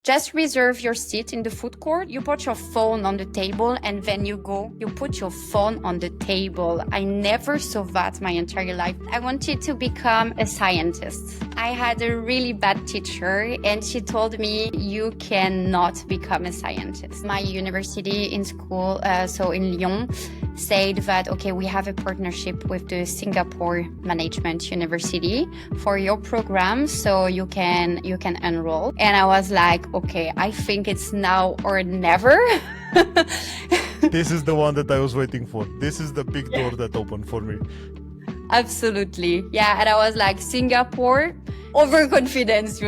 Just reserve your seat in the food court. You put your phone on the table and then you put your phone on the table. I never saw that my entire life. I wanted to become a scientist. I had a really bad teacher and she told me, you cannot become a scientist. My university in school, so in Lyon, said that, okay, we have a partnership with the Singapore Management University for your program, so you can enroll. And I was like, okay, I think it's now or never. This is the one that I was waiting for. This is the big door that opened for me. Absolutely. Yeah. And I was like, Singapore, overconfidence,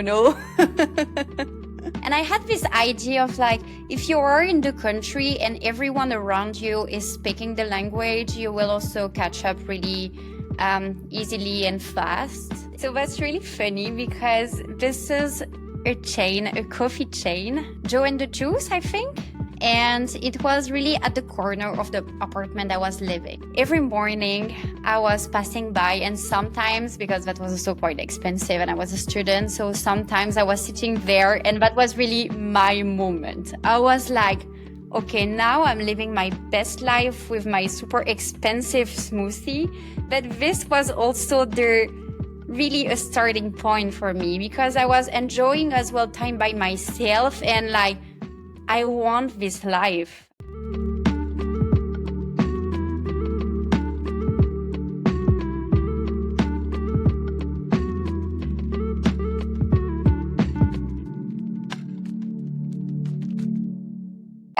And I had this idea of like, if you are in the country and everyone around you is speaking the language, you will also catch up really easily and fast. So that's really funny because this is a coffee chain, Joe and the Juice, I think. And it was really at the corner of the apartment I was living. Every morning I was passing by, and sometimes, because that was also quite expensive and I was a student, so sometimes I was sitting there and that was really my moment. I was like, okay, now I'm living my best life with my super expensive smoothie. But this was also really a starting point for me because I was enjoying as well time by myself and like, I want this life.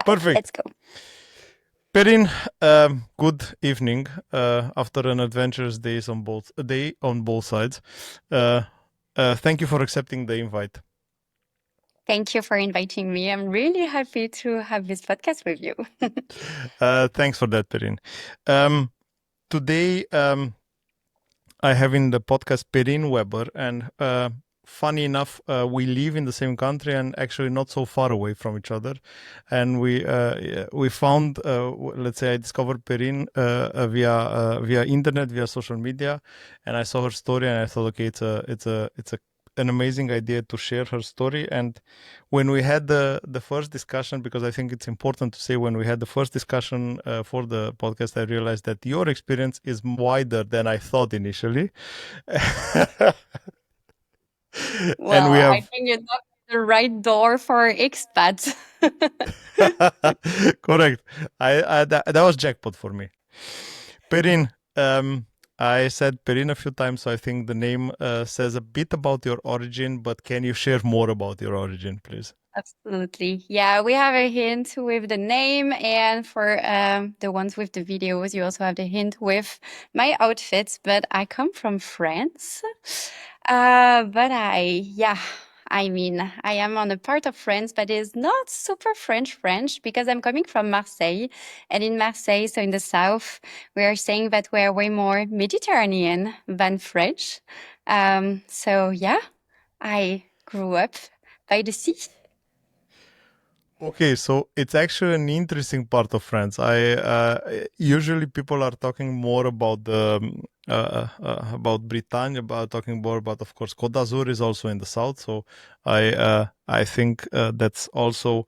Perfect. Let's go. Perrine, good evening. After an adventurous day on both sides, thank you for accepting the invite. Thank you for inviting me. I'm really happy to have this podcast with you. Thanks for that, Perrine. Today, I have in the podcast Perrine Webber, and funny enough, we live in the same country and actually not so far away from each other. And we found, let's say, I discovered Perrine via internet, via social media, and I saw her story, and I thought, okay, it's an amazing idea to share her story. And when we had the first discussion, because I think it's important to say, when we had the first discussion for the podcast, I realized that your experience is wider than I thought initially. Well, And we have... I think you knocked the right door for expats. Correct. That was jackpot for me. Perrine, I said Perrine a few times, so I think the name says a bit about your origin, but can you share more about your origin, please? Absolutely. Yeah, we have a hint with the name, and for the ones with the videos, you also have the hint with my outfits, but I come from France. But I mean, I am on a part of France, but it's not super French because I'm coming from Marseille. And in Marseille, so in the south, we are saying that we are way more Mediterranean than French. So yeah, I grew up by the sea. Okay, so it's actually an interesting part of France. Usually people are talking more about about Bretagne, about talking more about, of course, Côte d'Azur is also in the south. So I think that's also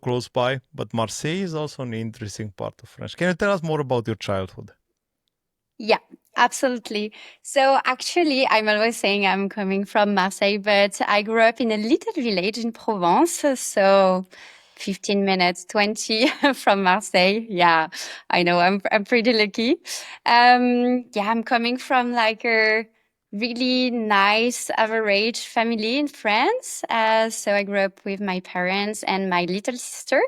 close by. But Marseille is also an interesting part of France. Can you tell us more about your childhood? Yeah, absolutely. So actually, I'm always saying I'm coming from Marseille, but I grew up in a little village in Provence. So 15 minutes, 20 from Marseille. Yeah, I know I'm pretty lucky. Yeah, I'm coming from like a really nice average family in France. So I grew up with my parents and my little sister.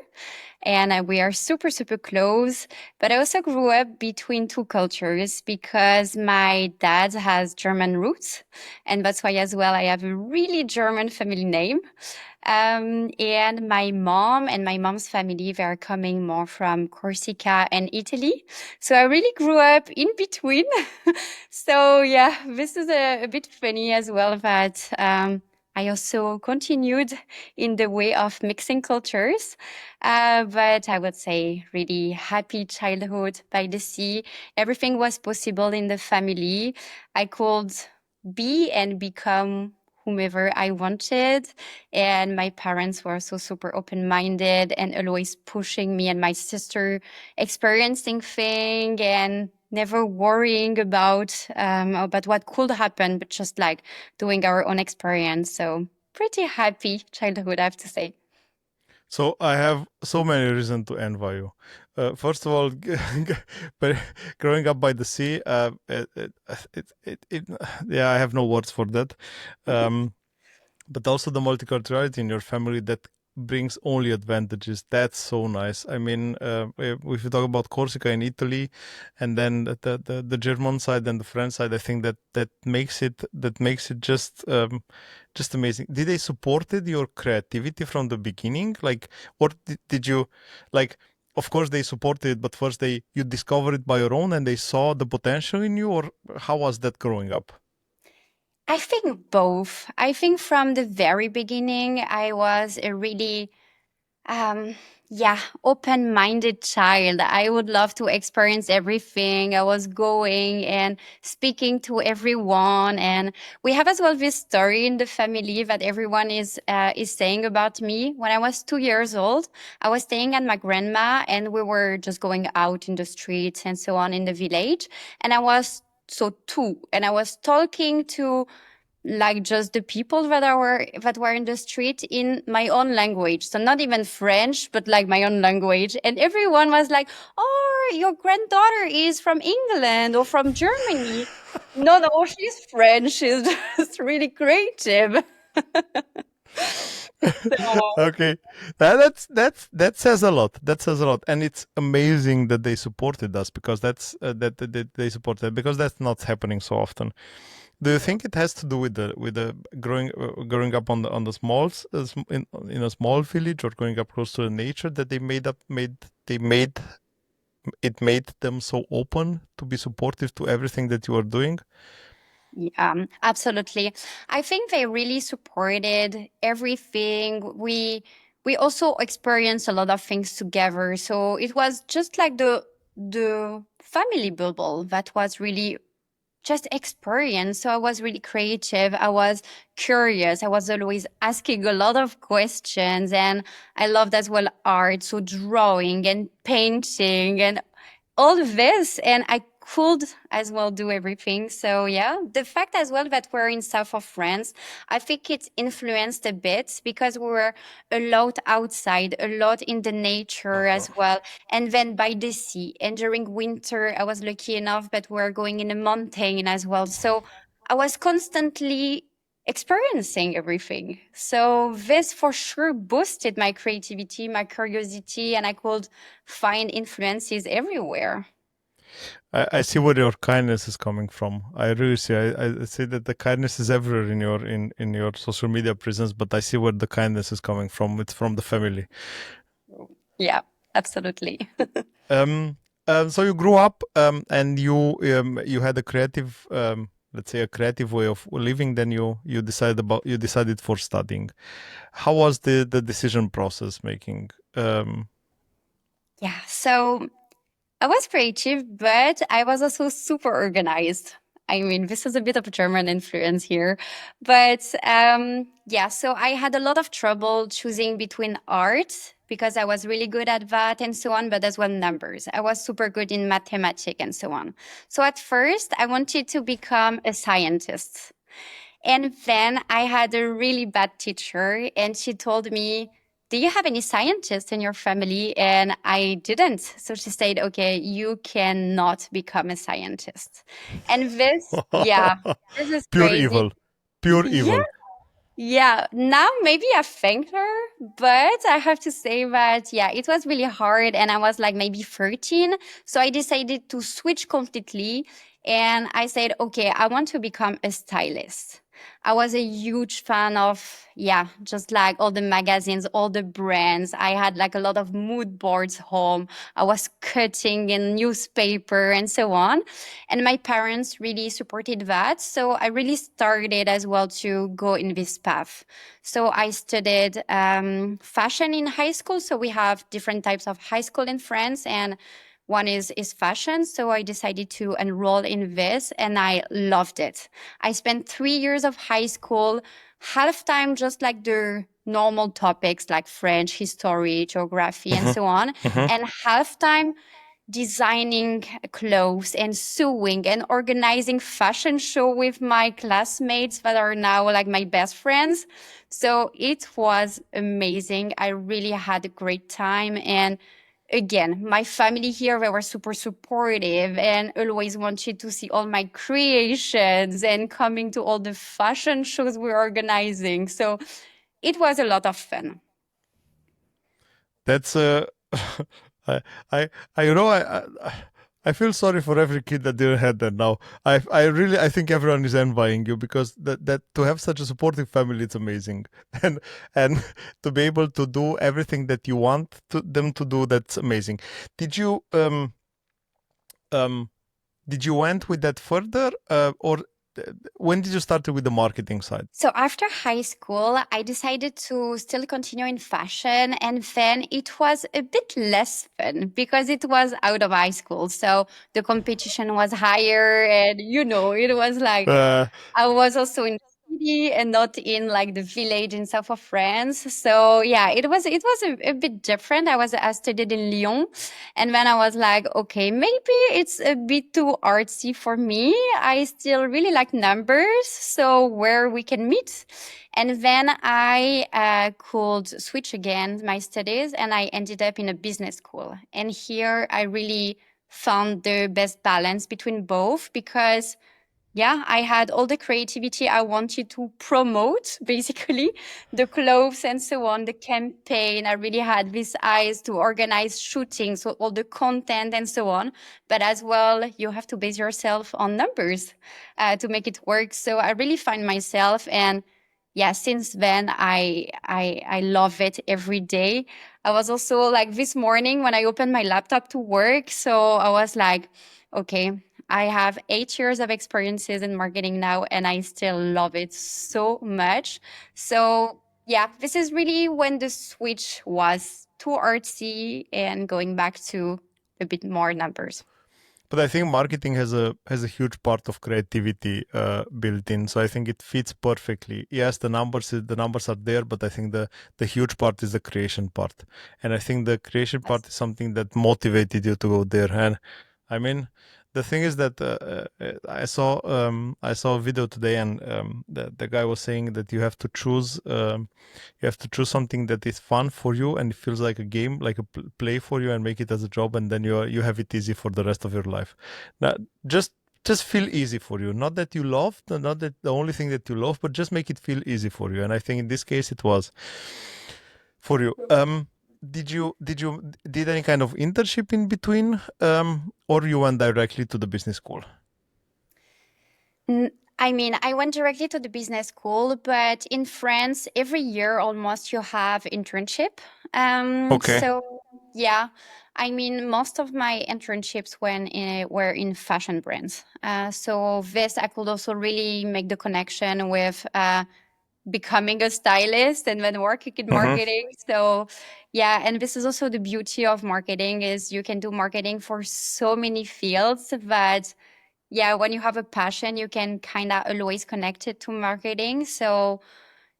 And we are super, super close. But I also grew up between two cultures because my dad has German roots. And that's why as well I have a really German family name. And my mom and my mom's family, they are coming more from Corsica and Italy. So I really grew up in between. So yeah, this is a bit funny as well that I also continued in the way of mixing cultures. But I would say really happy childhood by the sea. Everything was possible in the family. I could be and become whomever I wanted. And my parents were so super open-minded and always pushing me and my sister experiencing things and never worrying about what could happen, but just like doing our own experience. So pretty happy childhood, I have to say. So I have so many reasons to envy you. First of all, but growing up by the sea, yeah, I have no words for that. Um, but also the multiculturality in your family that brings only advantages. That's so nice. I mean, if you talk about Corsica in Italy, and then the German side and the French side, I think that makes it just amazing. Did they supported your creativity from the beginning, like, or did you, like? Of course, they supported it, but first you discovered it by your own, and they saw the potential in you, or how was that growing up? I think both. I think from the very beginning, I was a really Um, yeah, open-minded child. I would love to experience everything. I was going and speaking to everyone, and we have as well this story in the family that everyone is saying about me. When I was 2 years old, I was staying at my grandma, and we were just going out in the streets and so on in the village. And I was so two, and I was talking to like just the people that were in the street in my own language, so not even French but like my own language, and everyone was like, oh, your granddaughter is from England or from Germany. No, no, she's French. She's just really creative. So Okay, that says a lot. That says a lot, and it's amazing that they supported us, because that they supported, because that's not happening so often. Do you think it has to do with the growing up on the smalls, in a small village, or growing up close to the nature, that they made them so open to be supportive to everything that you are doing? yeah, absolutely. I think they really supported everything. We also experienced a lot of things together. So it was just like the family bubble that was really just experience. So I was really creative. I was curious. I was always asking a lot of questions, and I loved as well art. So drawing and painting and all of this, and I could as well do everything. So yeah, the fact as well that we're in south of France, I think it's influenced a bit because we were a lot outside, a lot in the nature Uh-huh. as well, and then by the sea. And during winter, I was lucky enough that we we're going in a mountain as well. So I was constantly experiencing everything. So this for sure boosted my creativity, my curiosity, and I could find influences everywhere. I see where your kindness is coming from. I really see. I see that the kindness is everywhere in your social media presence, but I see where the kindness is coming from. It's from the family. Yeah, absolutely. Um, so you grew up, and you had a creative, let's say, a creative way of living. Then you decided for studying. How was the decision process making? Yeah, so I was creative, but I was also super organized. I mean, this is a bit of a German influence here. But yeah, so I had a lot of trouble choosing between art because I was really good at that and so on, but as well numbers. I was super good in mathematics and so on. So at first, I wanted to become a scientist. And then I had a really bad teacher, and she told me, do you have any scientists in your family? And I didn't. So she said, okay, you cannot become a scientist. And this, yeah, this is Pure crazy. evil, pure Yeah, evil. yeah, now maybe I thank her, but I have to say that, yeah, it was really hard. And I was like maybe 13. So I decided to switch completely. And I said, okay, I want to become a stylist. I was a huge fan of, yeah, just like all the magazines, all the brands. I had like a lot of mood boards home. I was cutting in newspaper and so on. And my parents really supported that. So I really started as well to go in this path. So I studied fashion in high school. So we have different types of high school in France, and one is fashion. So I decided to enroll in this, and I loved it. I spent 3 years of high school half time just like the normal topics like French, history, geography, and Mm-hmm. so on, Mm-hmm. and half time designing clothes and sewing and organizing fashion show with my classmates that are now like my best friends. So it was amazing. I really had a great time. And again, my family here, they were super supportive and always wanted to see all my creations and coming to all the fashion shows we're organizing. So it was a lot of fun. That's I, I, you know, I feel sorry for every kid that didn't have that now. I really, I think everyone is envying you because that to have such a supportive family, it's amazing, and and to be able to do everything that you want them to do, that's amazing. Did you um did you went with that further, or when did you start with the marketing side? So after high school, I decided to still continue in fashion. And then it was a bit less fun because it was out of high school. So the competition was higher. And, it was like Uh, I was also in the city and not in like the village in south of France. So yeah, it was a bit different. I studied in Lyon, and then I was like, okay, maybe it's a bit too artsy for me. I still really like numbers, so where we can meet. And then I could switch again my studies, and I ended up in a business school. And here I really found the best balance between both because yeah, I had all the creativity I wanted to promote, basically, the clothes and so on, the campaign. I really had these eyes to organize shootings, so all the content and so on. But as well, you have to base yourself on numbers to make it work. So I really find myself, and yeah, since then I love it every day. I was also like this morning when I opened my laptop to work. So I was like, okay, I have 8 years of experiences in marketing now, and I still love it so much. So, yeah, this is really when the switch was too artsy and going back to a bit more numbers. But I think marketing has a huge part of creativity built in, so I think it fits perfectly. Yes, the numbers are there, but I think the huge part is the creation part, and I think the creation Yes. part is something that motivated you to go there. And I mean, the thing is that I saw a video today, and the guy was saying that you have to choose something that is fun for you and it feels like a game, like a play for you, and make it as a job, and then you have it easy for the rest of your life. Now, just just feel easy for you. Not that you love, not that the only thing that you love, but just make it feel easy for you. And I think in this case it was for you. Did any kind of internship in between, or you went directly to the business school? I mean, I went directly to the business school, but in France, every year almost you have internship. Okay. So yeah, I mean, most of my internships were in fashion brands. So this I could also really make the connection with becoming a stylist and then working in Mm-hmm. marketing. So yeah, and this is also the beauty of marketing is you can do marketing for so many fields that yeah, when you have a passion, you can kind of always connect it to marketing. So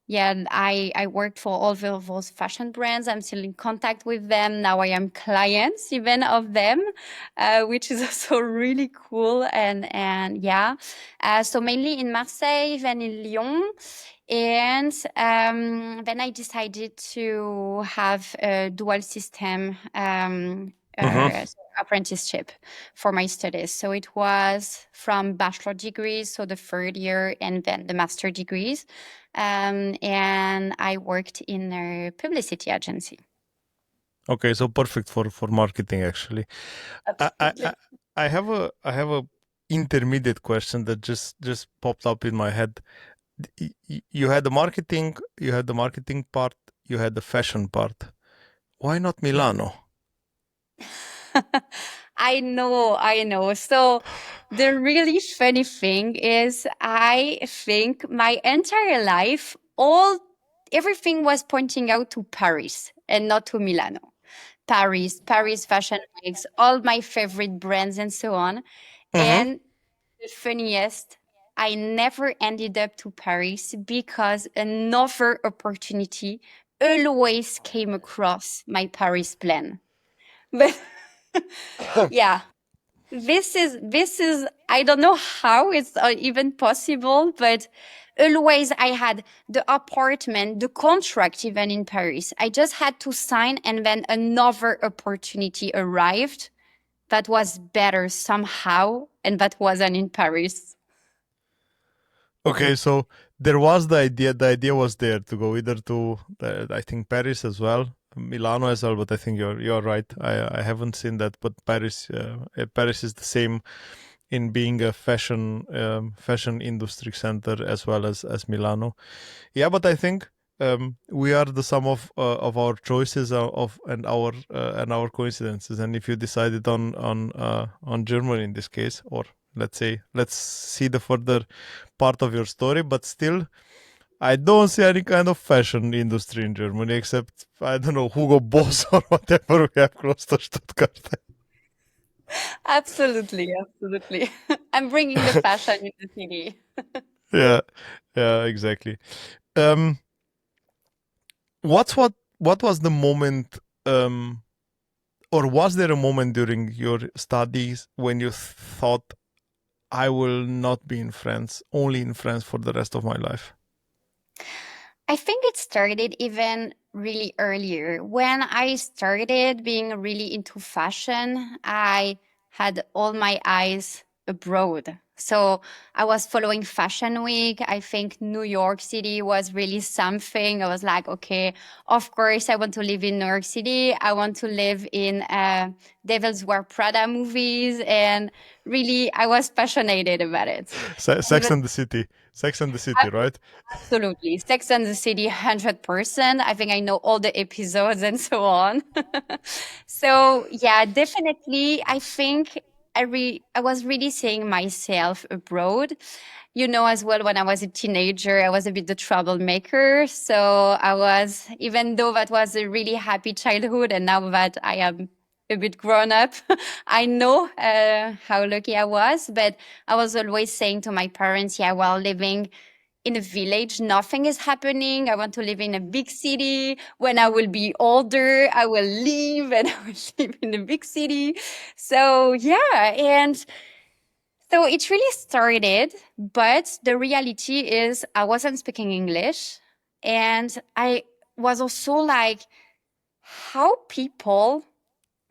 yeah, I worked for all of those fashion brands. I'm still in contact with them. Now I am clients even of them, which is also really cool. And yeah, so mainly in Marseille, then in Lyon. And then I decided to have a dual system Mm-hmm. apprenticeship for my studies. So it was from bachelor degrees, so the third year, and then the master degrees. And I worked in a publicity agency. Okay, so perfect for marketing actually. I I I Absolutely. I have a intermediate question that just popped up in my head. You had the marketing part, you had the fashion part. Why not Milano? I know, I know. So the really funny thing is I think my entire life, everything was pointing out to Paris and not to Milano. Paris fashion weeks, all my favorite brands and so on. Mm-hmm. And the funniest. I never ended up to Paris because another opportunity always came across my Paris plan. But yeah, this is I don't know how it's even possible, but always I had the apartment, the contract even in Paris. I just had to sign, and then another opportunity arrived that was better somehow, and that wasn't in Paris. Okay, so there was the idea. The idea was there to go either to, I think, Paris as well, Milano as well. But I think you're right. I haven't seen that, but Paris is the same in being a fashion industry center as well as Milano. Yeah, but I think we are the sum of our choices of and our coincidences. And if you decided on Germany in this case, or let's see the further part of your story, but still, I don't see any kind of fashion industry in Germany except, I don't know, Hugo Boss or whatever we have close to Stuttgart. Absolutely, absolutely. I'm bringing the fashion in the city. Yeah, yeah, exactly. Um, what was the moment, or was there a moment during your studies when you thought, I will not be in France, only in France for the rest of my life? I think it started even really earlier. When I started being really into fashion, I had all my eyes abroad. So I was following Fashion Week. I think New York City was really something. I was like, okay, of course, I want to live in New York City. I want to live in Devil's Wear Prada movies. And really, I was passionate about it. Sex and the City. Sex and the City, right? Absolutely. Sex and the City, 100%. I think I know all the episodes and so on. So, yeah, definitely. I think I was really seeing myself abroad. You know, as well, when I was a teenager, I was a bit the troublemaker. So I was, even though that was a really happy childhood, and now that I am a bit grown up, I know how lucky I was. But I was always saying to my parents, yeah, well, living in a village, nothing is happening. I want to live in a big city. When I will be older, I will leave and I will live in a big city. So, yeah. And so it really started, but the reality is I wasn't speaking English. And I was also like, how people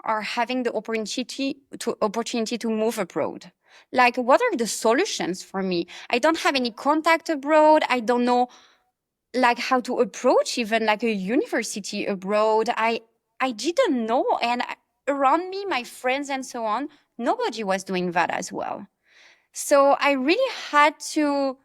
are having the opportunity to move abroad. Like, what are the solutions for me? I don't have any contact abroad. I don't know like how to approach even like a university abroad. I didn't know, and around me, my friends and so on, nobody was doing that as well. So I really had to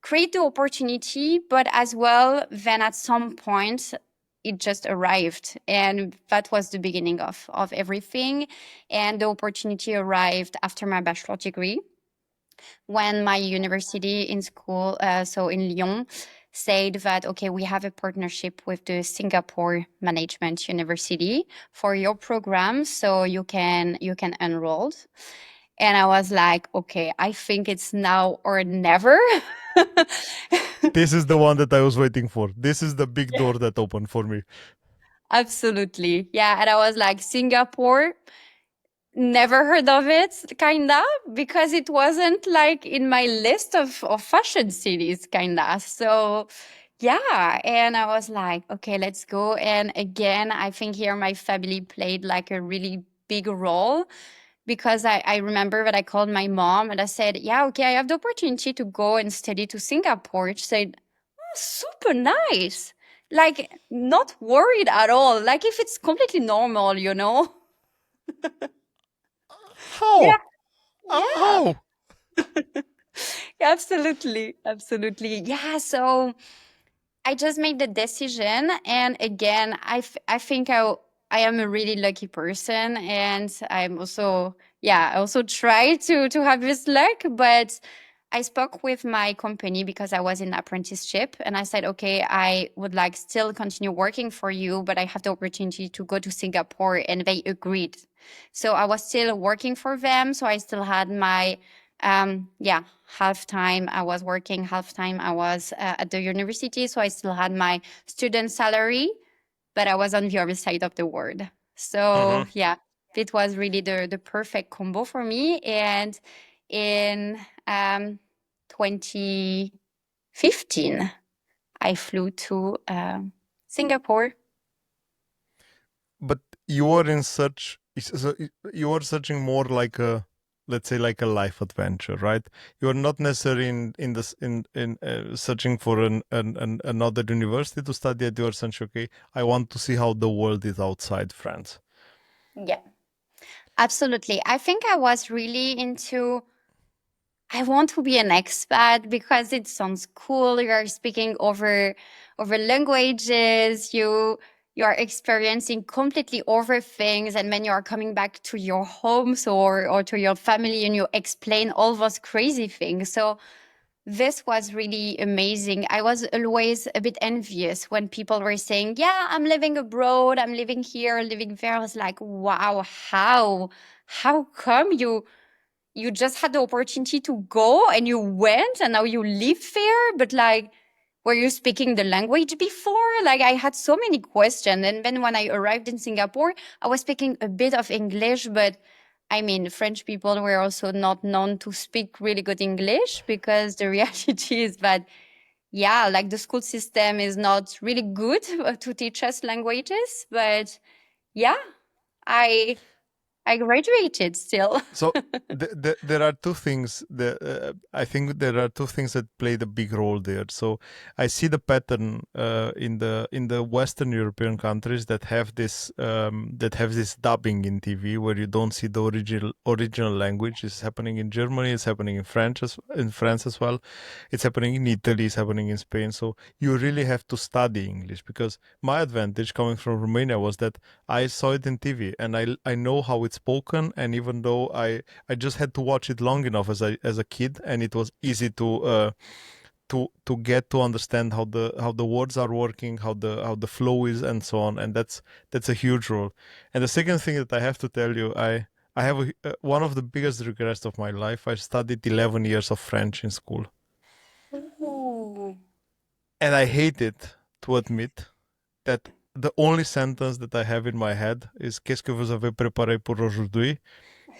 create the opportunity, but as well, then at some point, it just arrived. And that was the beginning of everything. And the opportunity arrived after my bachelor degree when my university in school, so in Lyon, said that, okay, we have a partnership with the Singapore Management University for your program. So you can enroll. And I was like, okay, I think it's now or never. This is the one that I was waiting for. This is the big door that opened for me. Absolutely. Yeah. And I was like, Singapore, never heard of it, kinda, because it wasn't like in my list of fashion cities, kinda. So, yeah. And I was like, okay, let's go. And again, I think here my family played like a really big role because I remember that I called my mom and I said, yeah, okay, I have the opportunity to go and study to Singapore. She said, oh, super nice. Like, not worried at all. Like, if it's completely normal, you know? Yeah, How? yeah. How? Absolutely. Absolutely. Yeah. So I just made the decision. And again, I think I am a really lucky person. And I'm also, yeah, I also try to have this luck. But I spoke with my company because I was in apprenticeship. And I said, okay, I would like still continue working for you, but I have the opportunity to go to Singapore. And they agreed. So I was still working for them. So I still had my Yeah, half time I was working, half time I was at the university. So I still had my student salary, but I was on the other side of the world. So Hmm. yeah, it was really the perfect combo for me. And in 2015, I flew to Singapore. But you were in search, so you were searching more like a, let's say, like a life adventure, right? You are not necessarily in this in searching for another university to study at. You are saying, okay, I want to see how the world is outside France. Yeah, absolutely. I think I was really into I want to be an expat because it sounds cool. You are speaking over languages. You are experiencing completely other things, and then you are coming back to your homes or to your family, and you explain all those crazy things. So this was really amazing. I was always a bit envious when people were saying, "Yeah, I'm living abroad. I'm living here, living there." I was like, "Wow, how? How come you just had the opportunity to go and you went and now you live there, but like were you speaking the language before?" Like I had so many questions. And then when I arrived in Singapore, I was speaking a bit of English, but I mean, French people were also not known to speak really good English because the reality is that, yeah, like the school system is not really good to teach us languages. But yeah, I I graduated still. So there are two things that I think there are two things that played a big role there. So I see the pattern in the Western European countries that have this dubbing in TV where you don't see the original language. It's happening in Germany. It's happening in France as well. It's happening in Italy. It's happening in Spain. So you really have to study English because my advantage coming from Romania was that I saw it in TV and I know how it's spoken, and even though I just had to watch it long enough as a kid, and it was easy to get to understand how the words are working, how the flow is, and so on, and that's a huge role. And the second thing that I have to tell you, I have one of the biggest regrets of my life. I studied 11 years of French in school, Ooh. and I hate it to admit that the only sentence that I have in my head is Qu'est-ce que vous avez préparé pour aujourd'hui?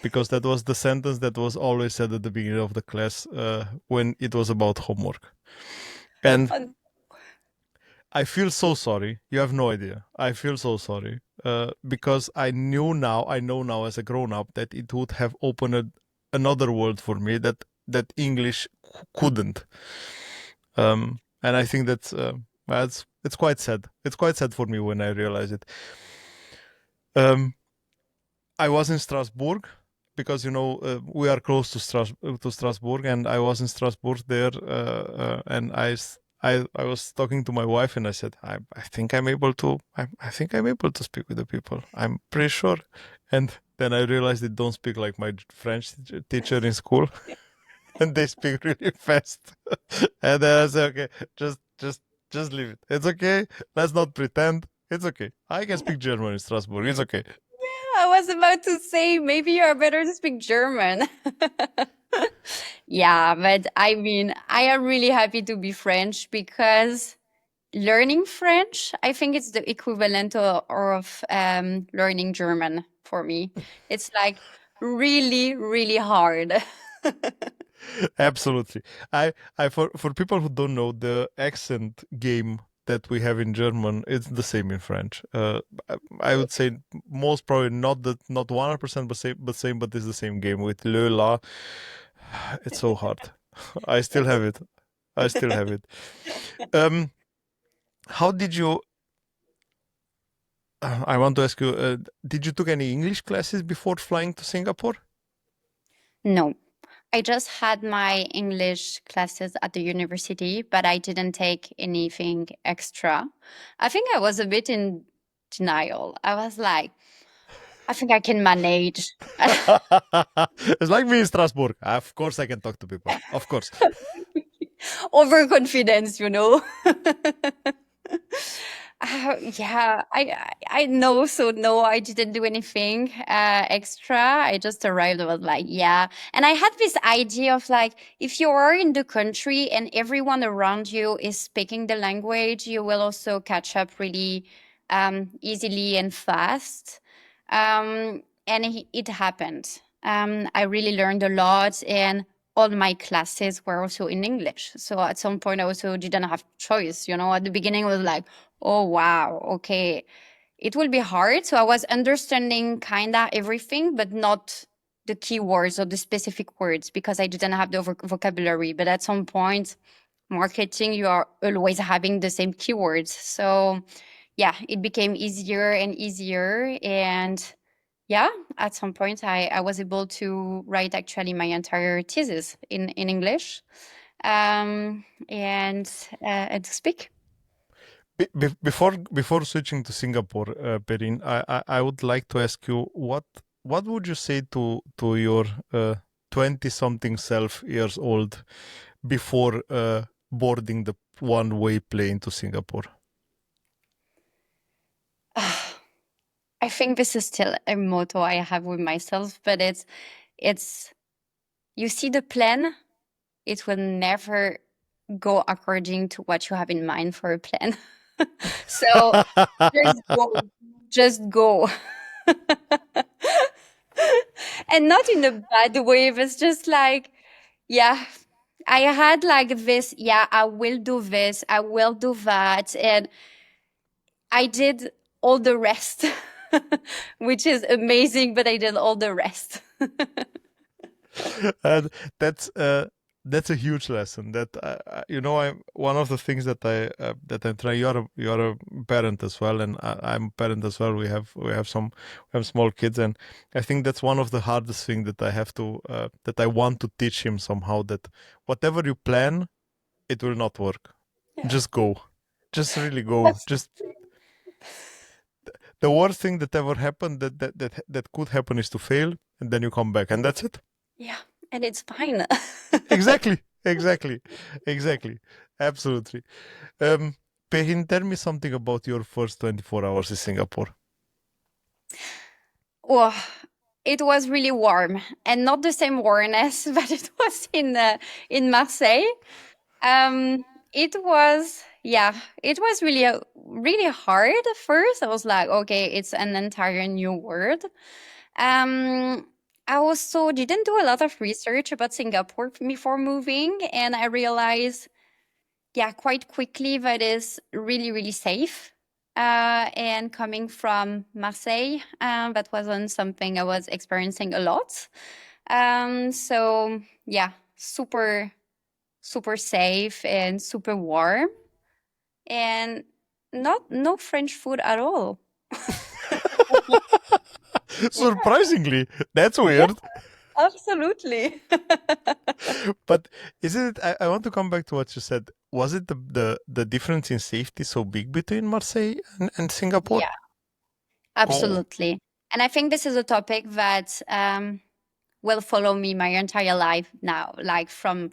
Because that was the sentence that was always said at the beginning of the class when it was about homework. And And I feel so sorry. You have no idea. I feel so sorry because I know now as a grown up that it would have opened another world for me that English couldn't. And I think that's it's quite sad. It's quite sad for me when I realize it. Um, I was in Strasbourg because we are close to Strasbourg, and I was in Strasbourg there, and I was talking to my wife, and I said, I think I'm able to I think I'm able to speak with the people. I'm pretty sure. And then I realized they don't speak like my French teacher in school, and they speak really fast. And then I said, okay, just leave it. It's okay. Let's not pretend. It's okay. I can speak German in Strasbourg. It's okay. I was about to say maybe you are better to speak German. Yeah, but I mean, I am really happy to be French because learning French, I think it's the equivalent of learning German for me. It's like really, really hard. Absolutely. I for people who don't know, the accent game that we have in German, it's the same in French. I would say most probably not 100%, but it's the same game with le la. It's so hard. I still have it. I still have it. Um, how did you? I want to ask you. Did you took any English classes before flying to Singapore? No, I just had my English classes at the university, but I didn't take anything extra. I think I was a bit in denial. I was like, I think I can manage. It's like me in Strasbourg. Of course, I can talk to people. Of course. Overconfidence, you know. Yeah, I know. So no, I didn't do anything extra. I just arrived. I was like, yeah, and I had this idea of like, if you are in the country and everyone around you is speaking the language, you will also catch up really easily and fast. And it happened. I really learned a lot, and all my classes were also in English. So at some point, I also didn't have choice. You know, at the beginning, I was like, oh, wow. Okay. It will be hard. So I was understanding kind of everything, but not the keywords or the specific words because I didn't have the vocabulary. But at some point, marketing, you are always having the same keywords. So yeah, it became easier and easier. And yeah, at some point, I was able to write actually my entire thesis in English and to speak. Before switching to Singapore, Perrine, I would like to ask you what would you say to your 20 something self years old before boarding the one-way plane to Singapore? I think this is still a motto I have with myself, but it's you see the plan, it will never go according to what you have in mind for a plan. So just go, just go. And not in a bad way, but it's just like, yeah, I had like this, yeah, I will do this, I will do that. And I did all the rest, which is amazing, but I did all the rest. And that's that's a huge lesson. That I one of the things that I'm trying. You're a parent as well, and I'm a parent as well. We have small kids, and I think that's one of the hardest thing that I have to that I want to teach him somehow. That whatever you plan, it will not work. Yeah. Just go, just really go. That's Just the worst thing that ever happened that could happen is to fail, and then you come back, and that's it. yeah, and it's fine. Exactly, exactly, exactly. Absolutely. Um, Pehin, tell me something about your first 24 hours in Singapore. Oh, it was really warm and not the same warmness that it was in Marseille. It was, yeah, it was really really hard at first. I was like, okay, it's an entire new world. Um, I also didn't do a lot of research about Singapore before moving, and I realized, yeah, quite quickly that is really, really safe. And coming from Marseille, that wasn't something I was experiencing a lot. So yeah, super, super safe and super warm, and not no French food at all. Yeah, Surprisingly, that's yeah, weird. absolutely. But isn't it? I want to come back to what you said. Was it the difference in safety so big between Marseille and Singapore? Yeah, Oh, absolutely. And I think this is a topic that will follow me my entire life now, like from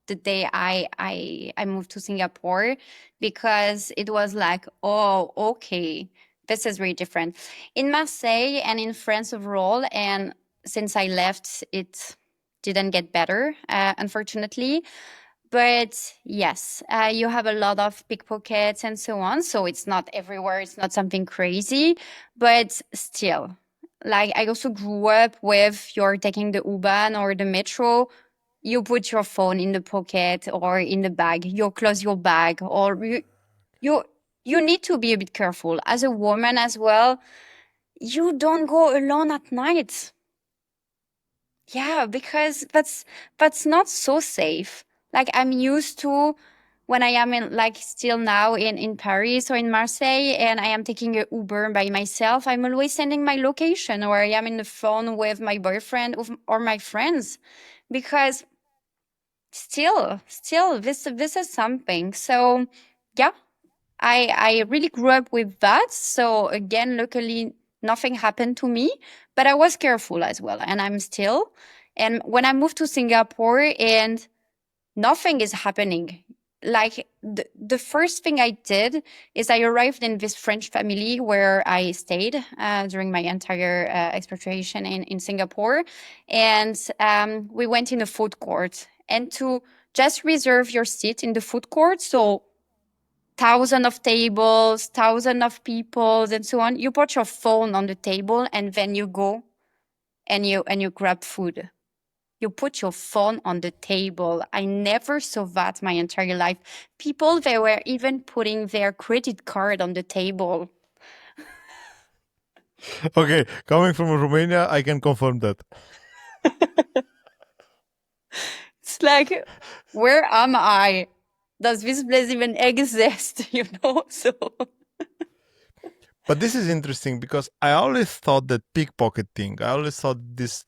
the day I moved to Singapore, because it was like, oh, okay, this is really different in Marseille and in France overall. And since I left, it didn't get better, unfortunately. But yes, you have a lot of pickpockets and so on. So it's not everywhere. It's not something crazy, but still, like I also grew up with you're taking the U-Bahn or the metro, you put your phone in the pocket or in the bag, you close your bag, or you you need to be a bit careful as a woman as well. You don't go alone at night. Yeah, because that's not so safe. Like I'm used to when I am in like still now in Paris or in Marseille and I am taking a Uber by myself, I'm always sending my location or I am in the phone with my boyfriend or my friends because still this is something. So yeah, I really grew up with that. So again, luckily nothing happened to me, but I was careful as well, and I'm still. And when I moved to Singapore and nothing is happening, like the first thing I did is I arrived in this French family where I stayed during my entire expatriation in Singapore. And we went in a food court. And to just reserve your seat in the food court, so thousands of tables, thousands of people, and so on, you put your phone on the table and then you go and you grab food. You put your phone on the table. I never saw that my entire life. People, they were even putting their credit card on the table. Okay, coming from Romania, I can confirm that. It's like, where am I? Does this place even exist? So But this is interesting because I always thought that pickpocketing, I always thought this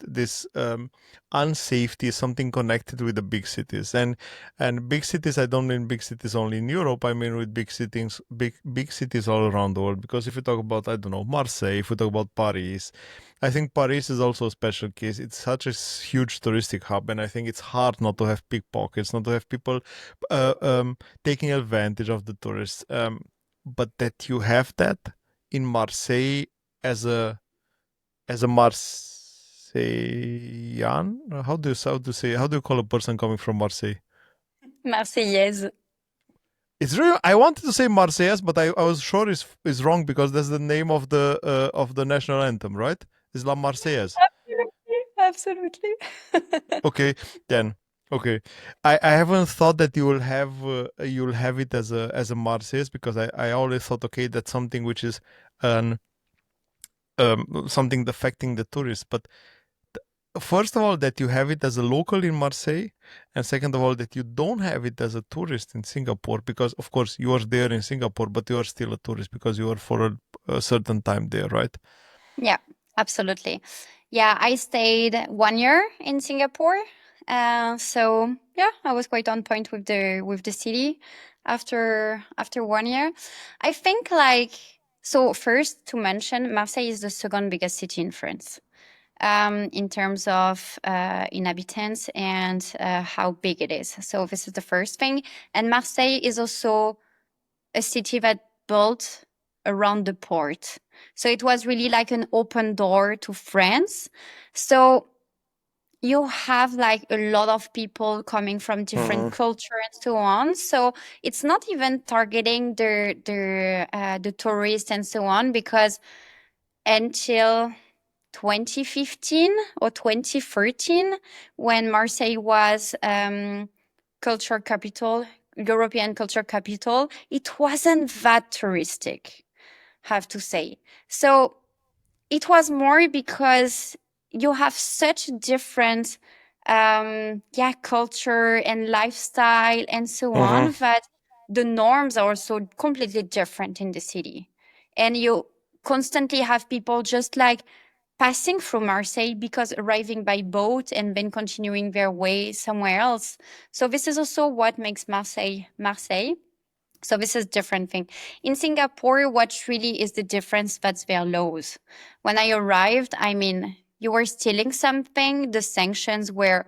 unsafety is something connected with the big cities. And big cities, I don't mean big cities only in Europe. I mean with big cities all around the world. Because if you talk about, I don't know, Marseille, if we talk about Paris, I think Paris is also a special case. It's such a huge touristic hub, and I think it's hard not to have pickpockets, not to have people taking advantage of the tourists. But that you have that in Marseille as a Marseillan. How do you call a person coming from Marseille? Marseillaise. It's really, I wanted to say Marseillaise, but I was sure it's wrong because that's the name of the national anthem, right? It's La Marseillaise. Absolutely. Okay, then. Okay, I haven't thought that you'll have it as a Marseillaise because I always thought, okay, that's something which is an something affecting the tourists. But first of all, that you have it as a local in Marseille, and second of all, that you don't have it as a tourist in Singapore, because of course you are there in Singapore, but you are still a tourist because you are for a certain time there, right? Yeah, absolutely. Yeah, I stayed 1 year in Singapore. So yeah, I was quite on point with the city after 1 year. I think like so first to mention, Marseille is the second biggest city in France. In terms of inhabitants and how big it is. So this is the first thing. And Marseille is also a city that built around the port. So it was really like an open door to France. So you have like a lot of people coming from different culture and so on. So it's not even targeting the tourists and so on, because until 2015 or 2013, when Marseille was culture capital, European culture capital, it wasn't that touristic, have to say. So it was more because you have such different culture and lifestyle and so on, that the norms are also completely different in the city. And you constantly have people just like passing through Marseille because arriving by boat and then continuing their way somewhere else. So this is also what makes Marseille Marseille. So this is different thing. In Singapore, what really is the difference? That's their laws. When I arrived, I mean, you were stealing something, the sanctions were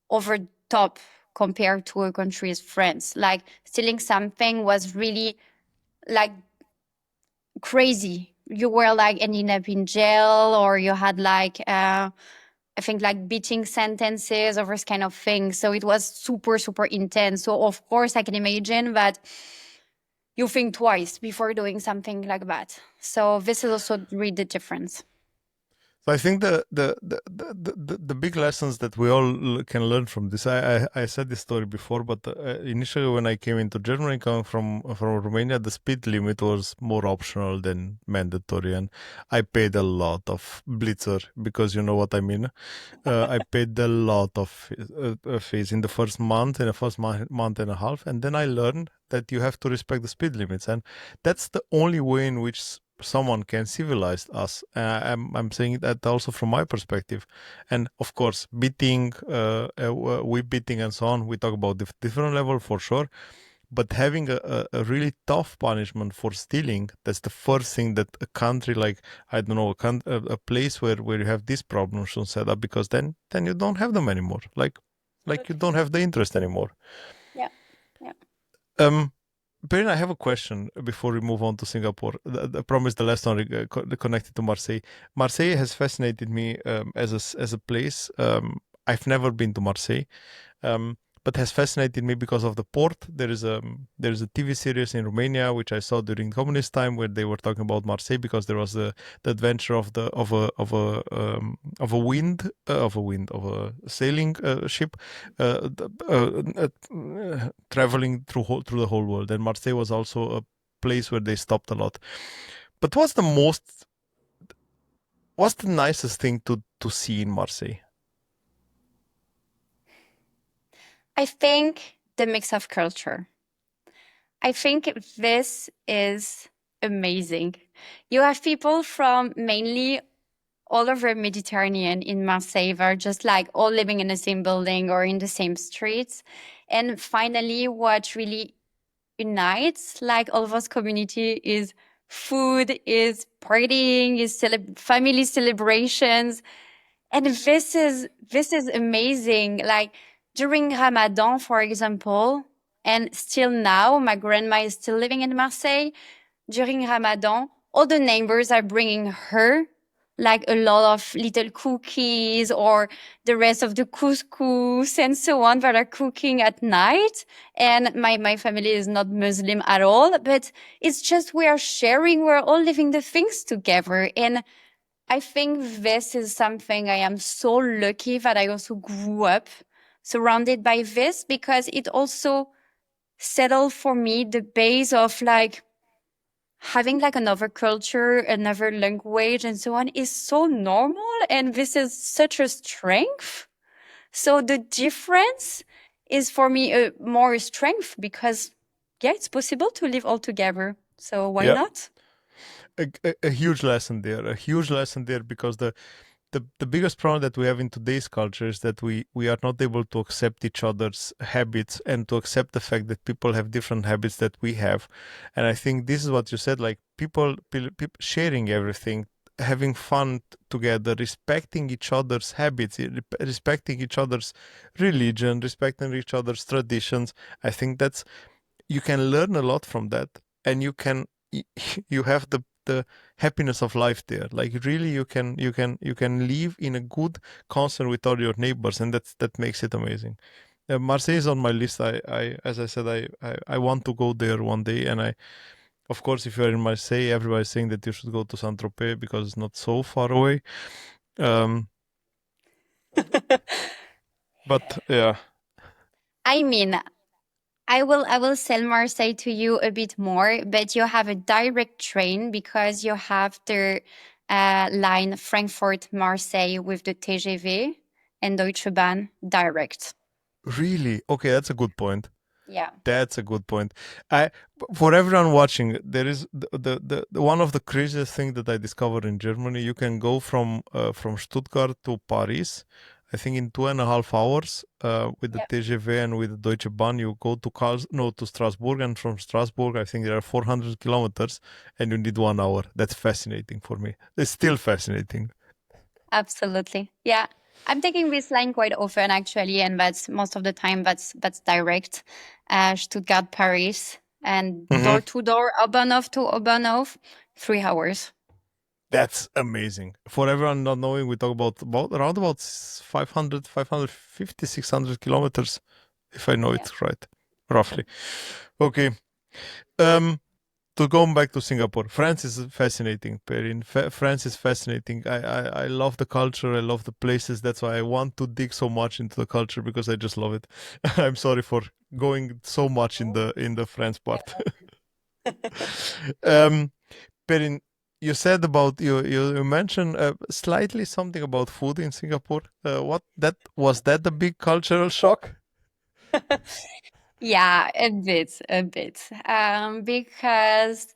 over top compared to a country as France. Like stealing something was really like crazy. You were like ending up in jail, or you had like I think like beating sentences or this kind of thing. So it was super, super intense. So of course I can imagine that you think twice before doing something like that. So this is also really the difference. So I think the big lessons that we all can learn from this. I said this story before, but initially when I came into Germany, coming from Romania, the speed limit was more optional than mandatory, and I paid a lot of blitzer, because you know what I mean. I paid a lot of fees in the first month, in the first month and a half, and then I learned that you have to respect the speed limits, and that's the only way in which someone can civilize us. I'm saying that also from my perspective. And of course, beating, whip beating and so on, we talk about different level for sure. But having a really tough punishment for stealing, that's the first thing that a country like, I don't know, a place where you have these problems should set up, because then you don't have them anymore. Like you don't have the interest anymore. Yeah. Yeah. Um, Perrine, I have a question before we move on to Singapore. I promise the last one connected to Marseille. Marseille has fascinated me as a place. I've never been to Marseille, um, but has fascinated me because of the port. There is a TV series in Romania which I saw during communist time where they were talking about Marseille because there was the adventure of a sailing ship traveling through the whole world. And Marseille was also a place where they stopped a lot. But what's the nicest thing to see in Marseille? I think the mix of culture. I think this is amazing. You have people from mainly all over Mediterranean in Marseille. They're just like all living in the same building or in the same streets. And finally, what really unites like all of us community is food, is partying, is family celebrations. And this is amazing. Like during Ramadan, for example, and still now, my grandma is still living in Marseille. During Ramadan, all the neighbors are bringing her like a lot of little cookies or the rest of the couscous and so on that are cooking at night. And my family is not Muslim at all, but it's just we are sharing, we're all living the things together. And I think this is something I am so lucky that I also grew up surrounded by this because it also settled for me the base of like having like another culture, another language, and so on is so normal. And this is such a strength. So the difference is for me a more strength because, yeah, it's possible to live all together. So why Yeah, not? a huge lesson there. A huge lesson there because the biggest problem that we have in today's culture is that we are not able to accept each other's habits and to accept the fact that people have different habits that we have. And I think this is what you said, like people sharing everything, having fun together, respecting each other's habits, respecting each other's religion, respecting each other's traditions. I think that's you can learn a lot from that, and you have the happiness of life there. Like really, you can live in a good concert with all your neighbors, and that makes it amazing. Marseille is on my list. I as I said, I want to go there one day, and of course, if you're in Marseille, everybody's saying that you should go to Saint Tropez because it's not so far away. Um, but yeah, I mean, I will sell Marseille to you a bit more, but you have a direct train because you have the line Frankfurt Marseille with the TGV and Deutsche Bahn direct. really, okay, that's a good point. Yeah. That's a good point. I For everyone watching, there is the one of the craziest thing that I discovered in Germany. You can go from Stuttgart to Paris. I think in 2.5 hours with the Yeah. TGV and with the Deutsche Bahn. You go to to Strasbourg, and from Strasbourg, I think there are 400 kilometers, and you need 1 hour. That's fascinating for me. It's still fascinating. Absolutely. Yeah. I'm taking this line quite often actually, and that's most of the time that's direct. Stuttgart, Paris, and door Mhm. to door, Oberhof to Oberhof, 3 hours. That's amazing. For everyone not knowing, we talk about around about 500, 550, 600 kilometers, if I know Yeah. it right, roughly. Okay. Um, to go back to Singapore, France is fascinating, Perrine. France is fascinating. I love the culture. I love the places. That's why I want to dig so much into the culture because I just love it. I'm sorry for going so much in the France part. um, Perrine, you said about you mentioned slightly something about food in Singapore. What that was that a big cultural shock? Yeah, a bit, a bit. Because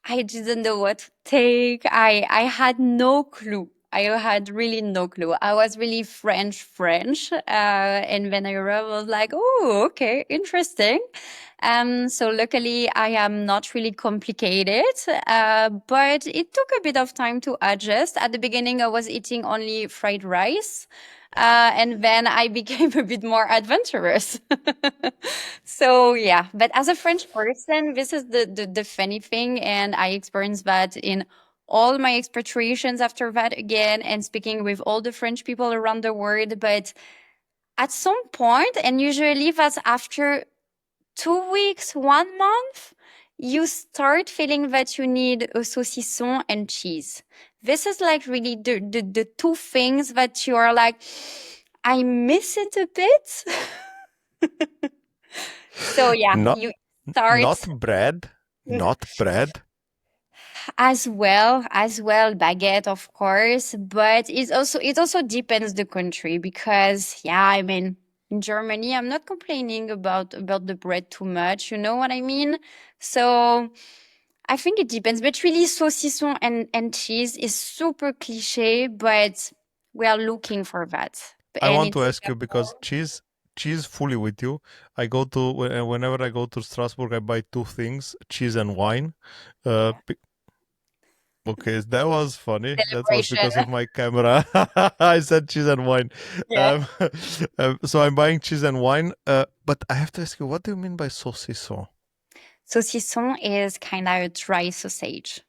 I didn't know what to take. I had no clue. I had really no clue. I was really French, and when I arrived, I was like, "Oh, okay, interesting." So luckily, I am not really complicated, but it took a bit of time to adjust. At the beginning, I was eating only fried rice, And then I became a bit more adventurous. So yeah, but as a French person, this is the funny thing, and I experienced that in all my expatriations after that again, and speaking with all the French people around the world. But at some point, and usually that's after 2 weeks, 1 month, you start feeling that you need a saucisson and cheese. This is like really the two things that you are like, I miss it a bit. So yeah, Not you not start bread, not bread. as well baguette, of course, but it also depends the country, because yeah, I mean, in Germany I'm not complaining about the bread too much, you know what I mean? So I think it depends, but really saucisson and cheese is super cliche, but we are looking for that. I And want in to ask you because Singapore, cheese fully with you. I go to whenever I go to Strasbourg, I buy two things: cheese and wine. Uh, yeah, be- okay, that was funny. That was celebration. because of my camera. I said cheese and wine. Yeah. Um, so I'm buying cheese and wine. But I have to ask you, what do you mean by saucisson? Saucisson is kind of a dry sausage.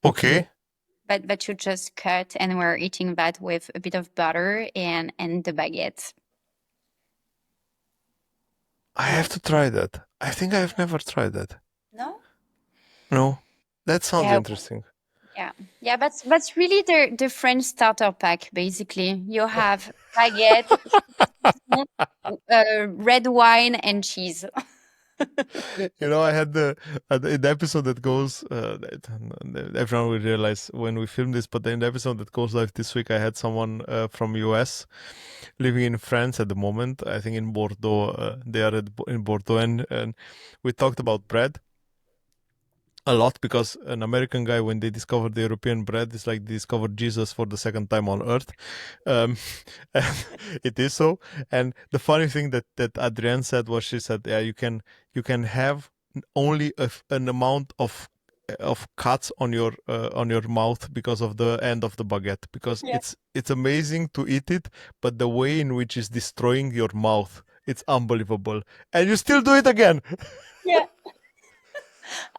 Okay, But you just cut, and we're eating that with a bit of butter and the baguette. I have Yeah. to try that. I think I have never tried that. No? No, that sounds Yeah. interesting. Yeah. Yeah, that's really the French starter pack, basically. You have baguette, red wine, and cheese. I had the episode that goes. Everyone will realize when we film this, but in the episode that goes live this week, I had someone from US living in France at the moment. I think in Bordeaux. They are in Bordeaux, and we talked about bread a lot because an American guy, when they discovered the European bread, it's like they discovered Jesus for the second time on earth. Um, and it is so. And the funny thing that Adrienne said was, she said, yeah, you can have only an amount of cuts on your mouth because of the end of the baguette, because Yeah. it's amazing to eat it, but the way in which it's destroying your mouth, it's unbelievable, and you still do it again. Yeah.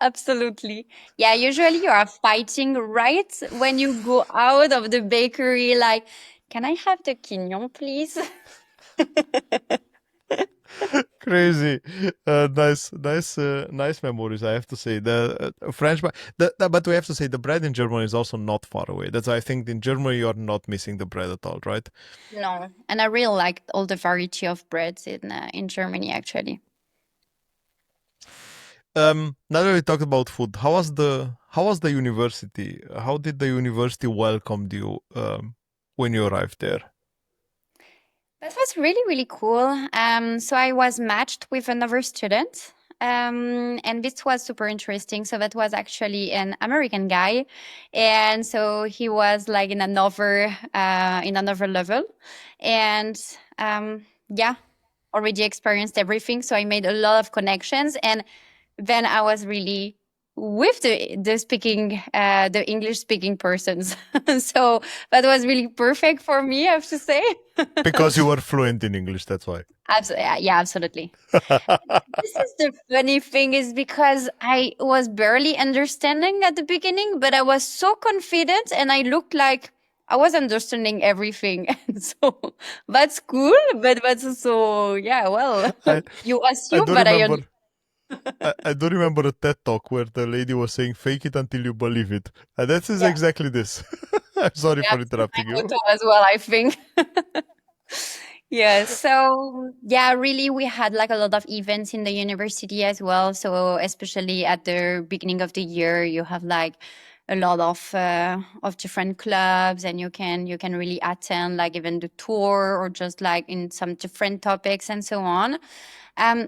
Absolutely. Yeah, usually you are fighting right when you go out of the bakery, like, can I have the quignon, please? Crazy, nice memories. I have to say the French, but we have to say the bread in Germany is also not far away. That's why I think in Germany you are not missing the bread at all, right? No, and I really like all the variety of breads in Germany, actually. Now that we talked about food, how was the university? How did the university welcome you when you arrived there? That was really, really cool. So I was matched with another student. And this was super interesting. So that was actually an American guy. And so he was like in another level. And yeah, already experienced everything. So I made a lot of connections. And then I was really with the English speaking persons. So that was really perfect for me, I have to say. Because you were fluent in English, that's why. Absolutely, yeah, absolutely. This is the funny thing, is because I was barely understanding at the beginning, but I was so confident, and I looked like I was understanding everything. And so that's cool, but that's also, yeah, well, I you I assume do that remember I do remember a TED talk where the lady was saying, "Fake it until you believe it," and that is yeah, exactly this. I'm sorry for that's my interrupting you. motto as well, I think. Yeah, so yeah, really, we had like a lot of events in the university as well. So especially at the beginning of the year, you have like a lot of different clubs, and you can really attend like even the tour, or just like in some different topics and so on.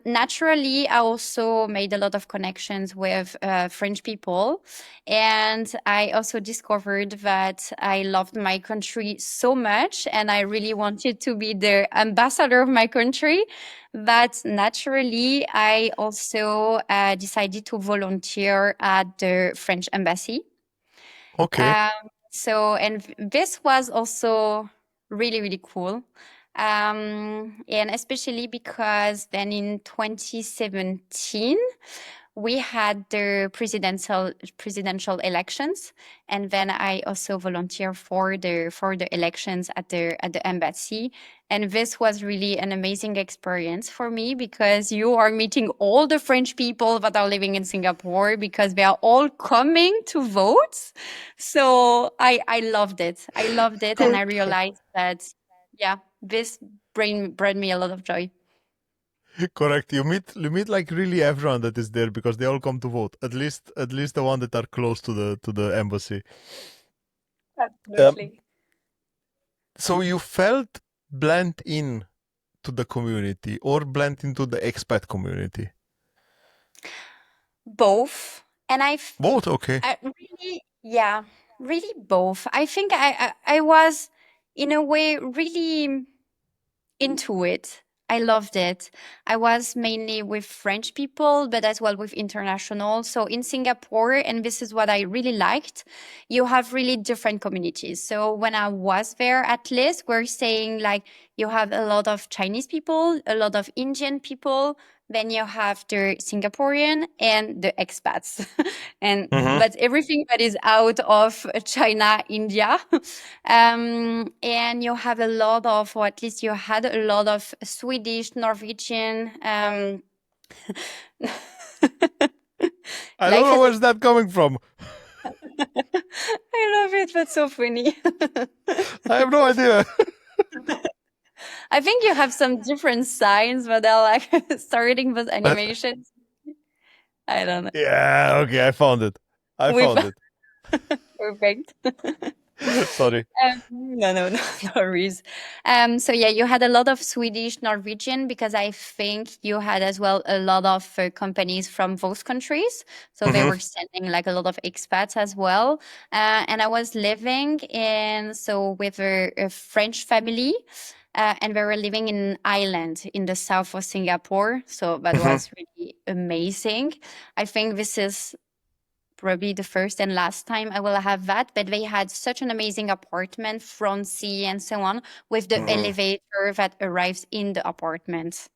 Naturally, I also made a lot of connections with French people. And I also discovered that I loved my country so much, and I really wanted to be the ambassador of my country, that naturally I also decided to volunteer at the French embassy. Okay. Um, so, and this was also really, really cool. And especially because then in 2017, we had the presidential elections, and then I also volunteered for the elections at the embassy. And this was really an amazing experience for me because you are meeting all the French people that are living in Singapore because they are all coming to vote. So I loved it. I loved it, and I realized that yeah, this brought me a lot of joy. Correct. You meet like really everyone that is there because they all come to vote. At least the one that are close to the embassy. Um, Absolutely. so you felt blend in to the community or blend into the expat community? Both. And Both, okay. I really, yeah, really both. I think I was in a way really into it. I loved it. I was mainly with French people, but as well with international. So in Singapore, and this is what I really liked, you have really different communities. So when I was there, at least we're saying like you have a lot of Chinese people, a lot of Indian people, then you have the Singaporean and the expats. And Mm-hmm. but everything that is out of China, India. And you have a lot of, or at least you had a lot of Swedish, Norwegian, I don't life know is. where's that coming from. I love it. That's so funny. I have no idea. I think you have some different signs, but they're like starting with Uh, animations. I don't know. yeah, okay, I found it. I With found it. perfect. Sorry. No, no, no, no worries. So yeah, you had a lot of Swedish, Norwegian, because I think you had as well a lot of companies from those countries. So they Mm-hmm. were sending like a lot of expats as well. And I was living in, so with a French family. And we were living in an island in the south of Singapore. So that Mm-hmm. was really amazing. I think this is probably the first and last time I will have that. But they had such an amazing apartment, front sea, and so on, with the Mm-hmm. elevator that arrives in the apartment.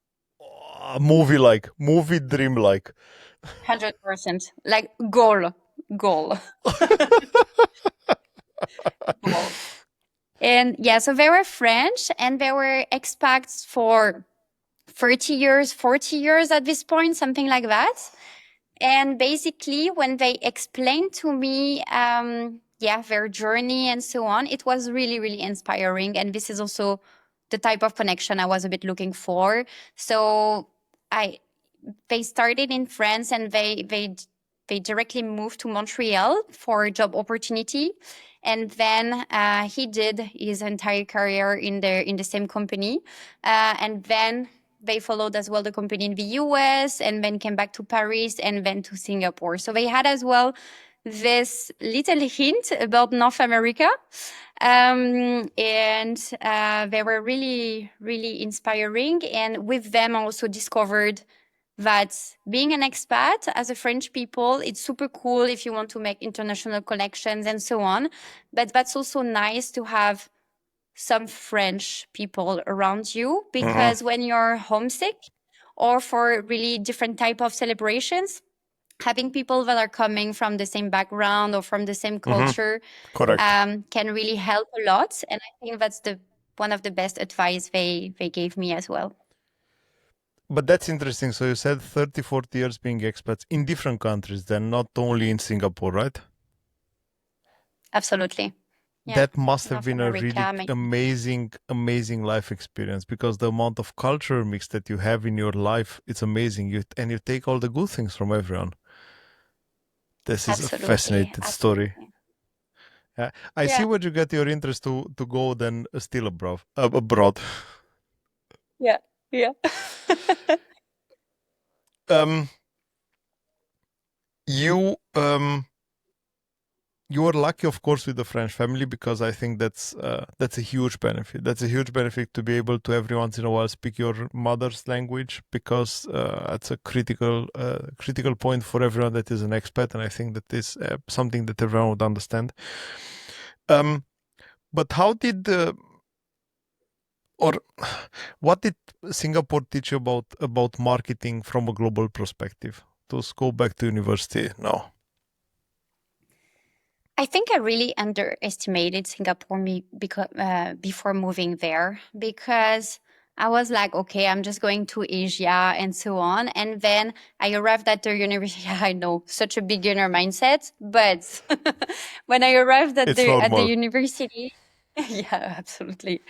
Movie dream like. 100%. Like goal, goal, goal. And yeah, so they were French and they were expats for 30 years, 40 years at this point, something like that. And basically, when they explained to me, yeah, their journey and so on, it was really, really inspiring. And this is also the type of connection I was a bit looking for. So I, they started in France and they directly moved to Montreal for a job opportunity. And then he did his entire career in the same company. And then they followed as well the company in the US and then came back to Paris and then to Singapore. So they had as well this little hint about North America. And they were really, really inspiring. And with them, I also discovered that being an expat as a French people, it's super cool if you want to make international connections and so on. But that's also nice to have some French people around you Mm-hmm. because when you're homesick or for really different type of celebrations, having people that are coming from the same background or from the same Mm-hmm. culture Correct. can really help a lot. And I think that's the one of the best advice they gave me as well. But that's interesting. So you said 30, 40 years being expats in different countries, then not only in Singapore, right? Absolutely. Yeah. That must have North been a really America. amazing, amazing life experience because the amount of culture mix that you have in your life, it's amazing. And you take all the good things from everyone. This is a Absolutely. fascinating story. Absolutely. I see Yeah. where you get your interest to go then still abroad. Yeah. Yeah. Um, you you are lucky, of course, with the French family because I think that's a huge benefit. That's a huge benefit to be able to every once in a while speak your mother's language because it's a critical point for everyone that is an expat, and I think that is something that everyone would understand. Um, but how did Or what did Singapore teach you about marketing from a global perspective? To go back to university now. I think I really underestimated Singapore before moving there because I was like, okay, I'm just going to Asia and so on. And then I arrived at the university. I know, such a beginner mindset, but when I arrived at It's the normal. university, yeah, absolutely.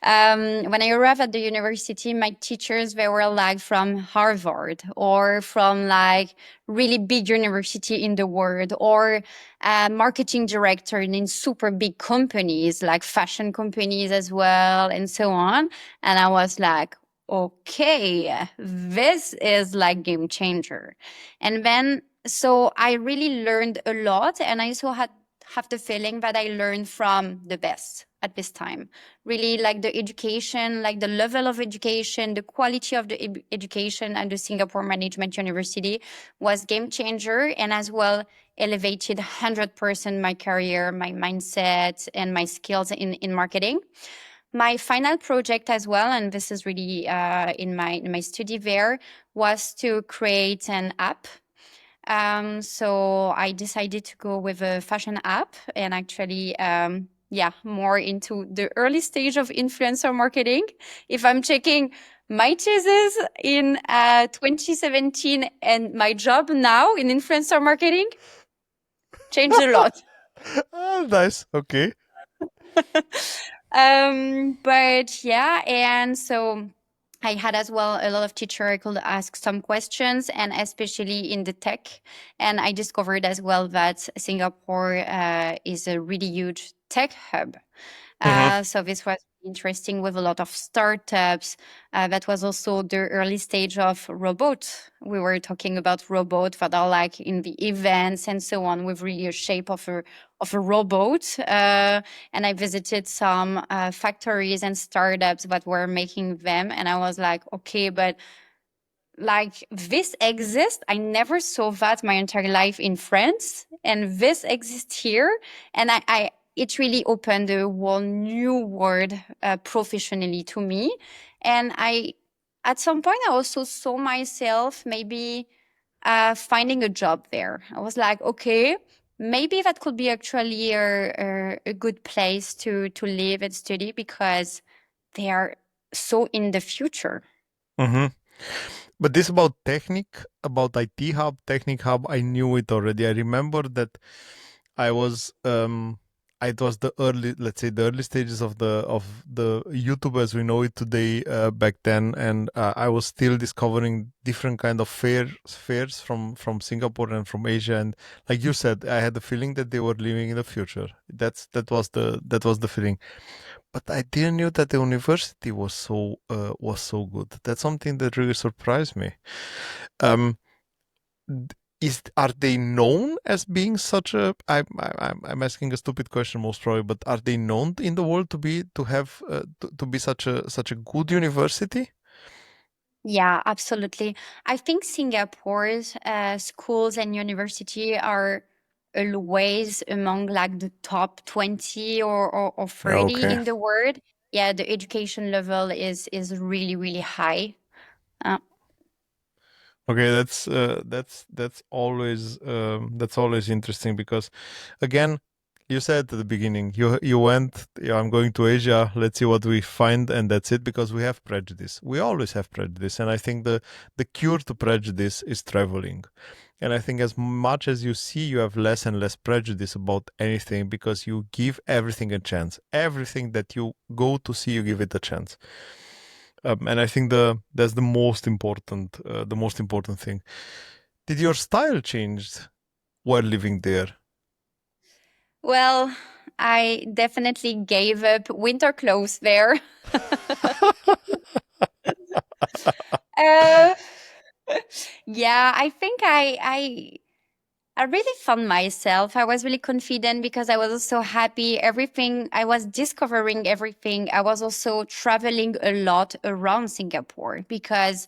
When I arrived at the university, my teachers, they were like from Harvard or from like really big university in the world, or marketing director in super big companies like fashion companies as well, and so on. And I was like, okay, this is like game changer. And then so I really learned a lot, and I also had have the feeling that I learned from the best at this time. Really, like the education, like the level of education, the quality of the education at the Singapore Management University was game changer, and as well elevated 100% my career, my mindset, and my skills in marketing. My final project as well, and this is really in my study there, was to create an app. So I decided to go with a fashion app, and actually, yeah, more into the early stage of influencer marketing. If I'm checking my thesis in 2017 and my job now in influencer marketing, changed a lot. Ah, nice. Okay. But yeah, and so I had as well a lot of teacher I could ask some questions, and especially in the tech. And I discovered as well that Singapore is a really huge tech hub. Hmm. So this was interesting with a lot of startups. That was also the early stage of robot. We were talking about robots that are like in the events and so on, with really a shape of a robot. And I visited some factories and startups that were making them, and I was like, okay, but like this exists. I never saw that my entire life in France, and this exists here. And I it really opened a whole new world professionally to me. And at some point, I also saw myself maybe finding a job there. I was like, okay, maybe that could be actually a good place to live and study, because they are so in the future. Hmm. But this about Technic, about IT Hub, Technic Hub, I knew it already. I remember that I was it was the early, let's say, the early stages of the YouTube as we know it today, back then, and I was still discovering different kind of fairs from Singapore and from Asia, and like you said, I had the feeling that they were living in the future. That was the feeling. But I didn't know that the university was so good. That's something that really surprised me. Um, are they known as being such a? I'm asking a stupid question most probably, but are they known in the world to be such a good university? Yeah, absolutely. I think Singapore's schools and university are always among like the top 20 or Yeah, 30 okay. in the world. Yeah, the education level is really, really high. Uh, Okay, that's always interesting because, again, you said at the beginning you went. Yeah, I'm going to Asia. Let's see what we find, and that's it. Because we have prejudice. We always have prejudice, and I think the cure to prejudice is traveling. And I think as much as you see, you have less and less prejudice about anything because you give everything a chance. Everything that you go to see, you give it a chance. And I think that's the most important thing. Did your style change while living there? well, I definitely gave up winter clothes there. uh, yeah, I think I really found myself. I was really confident because I was also happy. Everything, I was discovering everything. I was also traveling a lot around Singapore because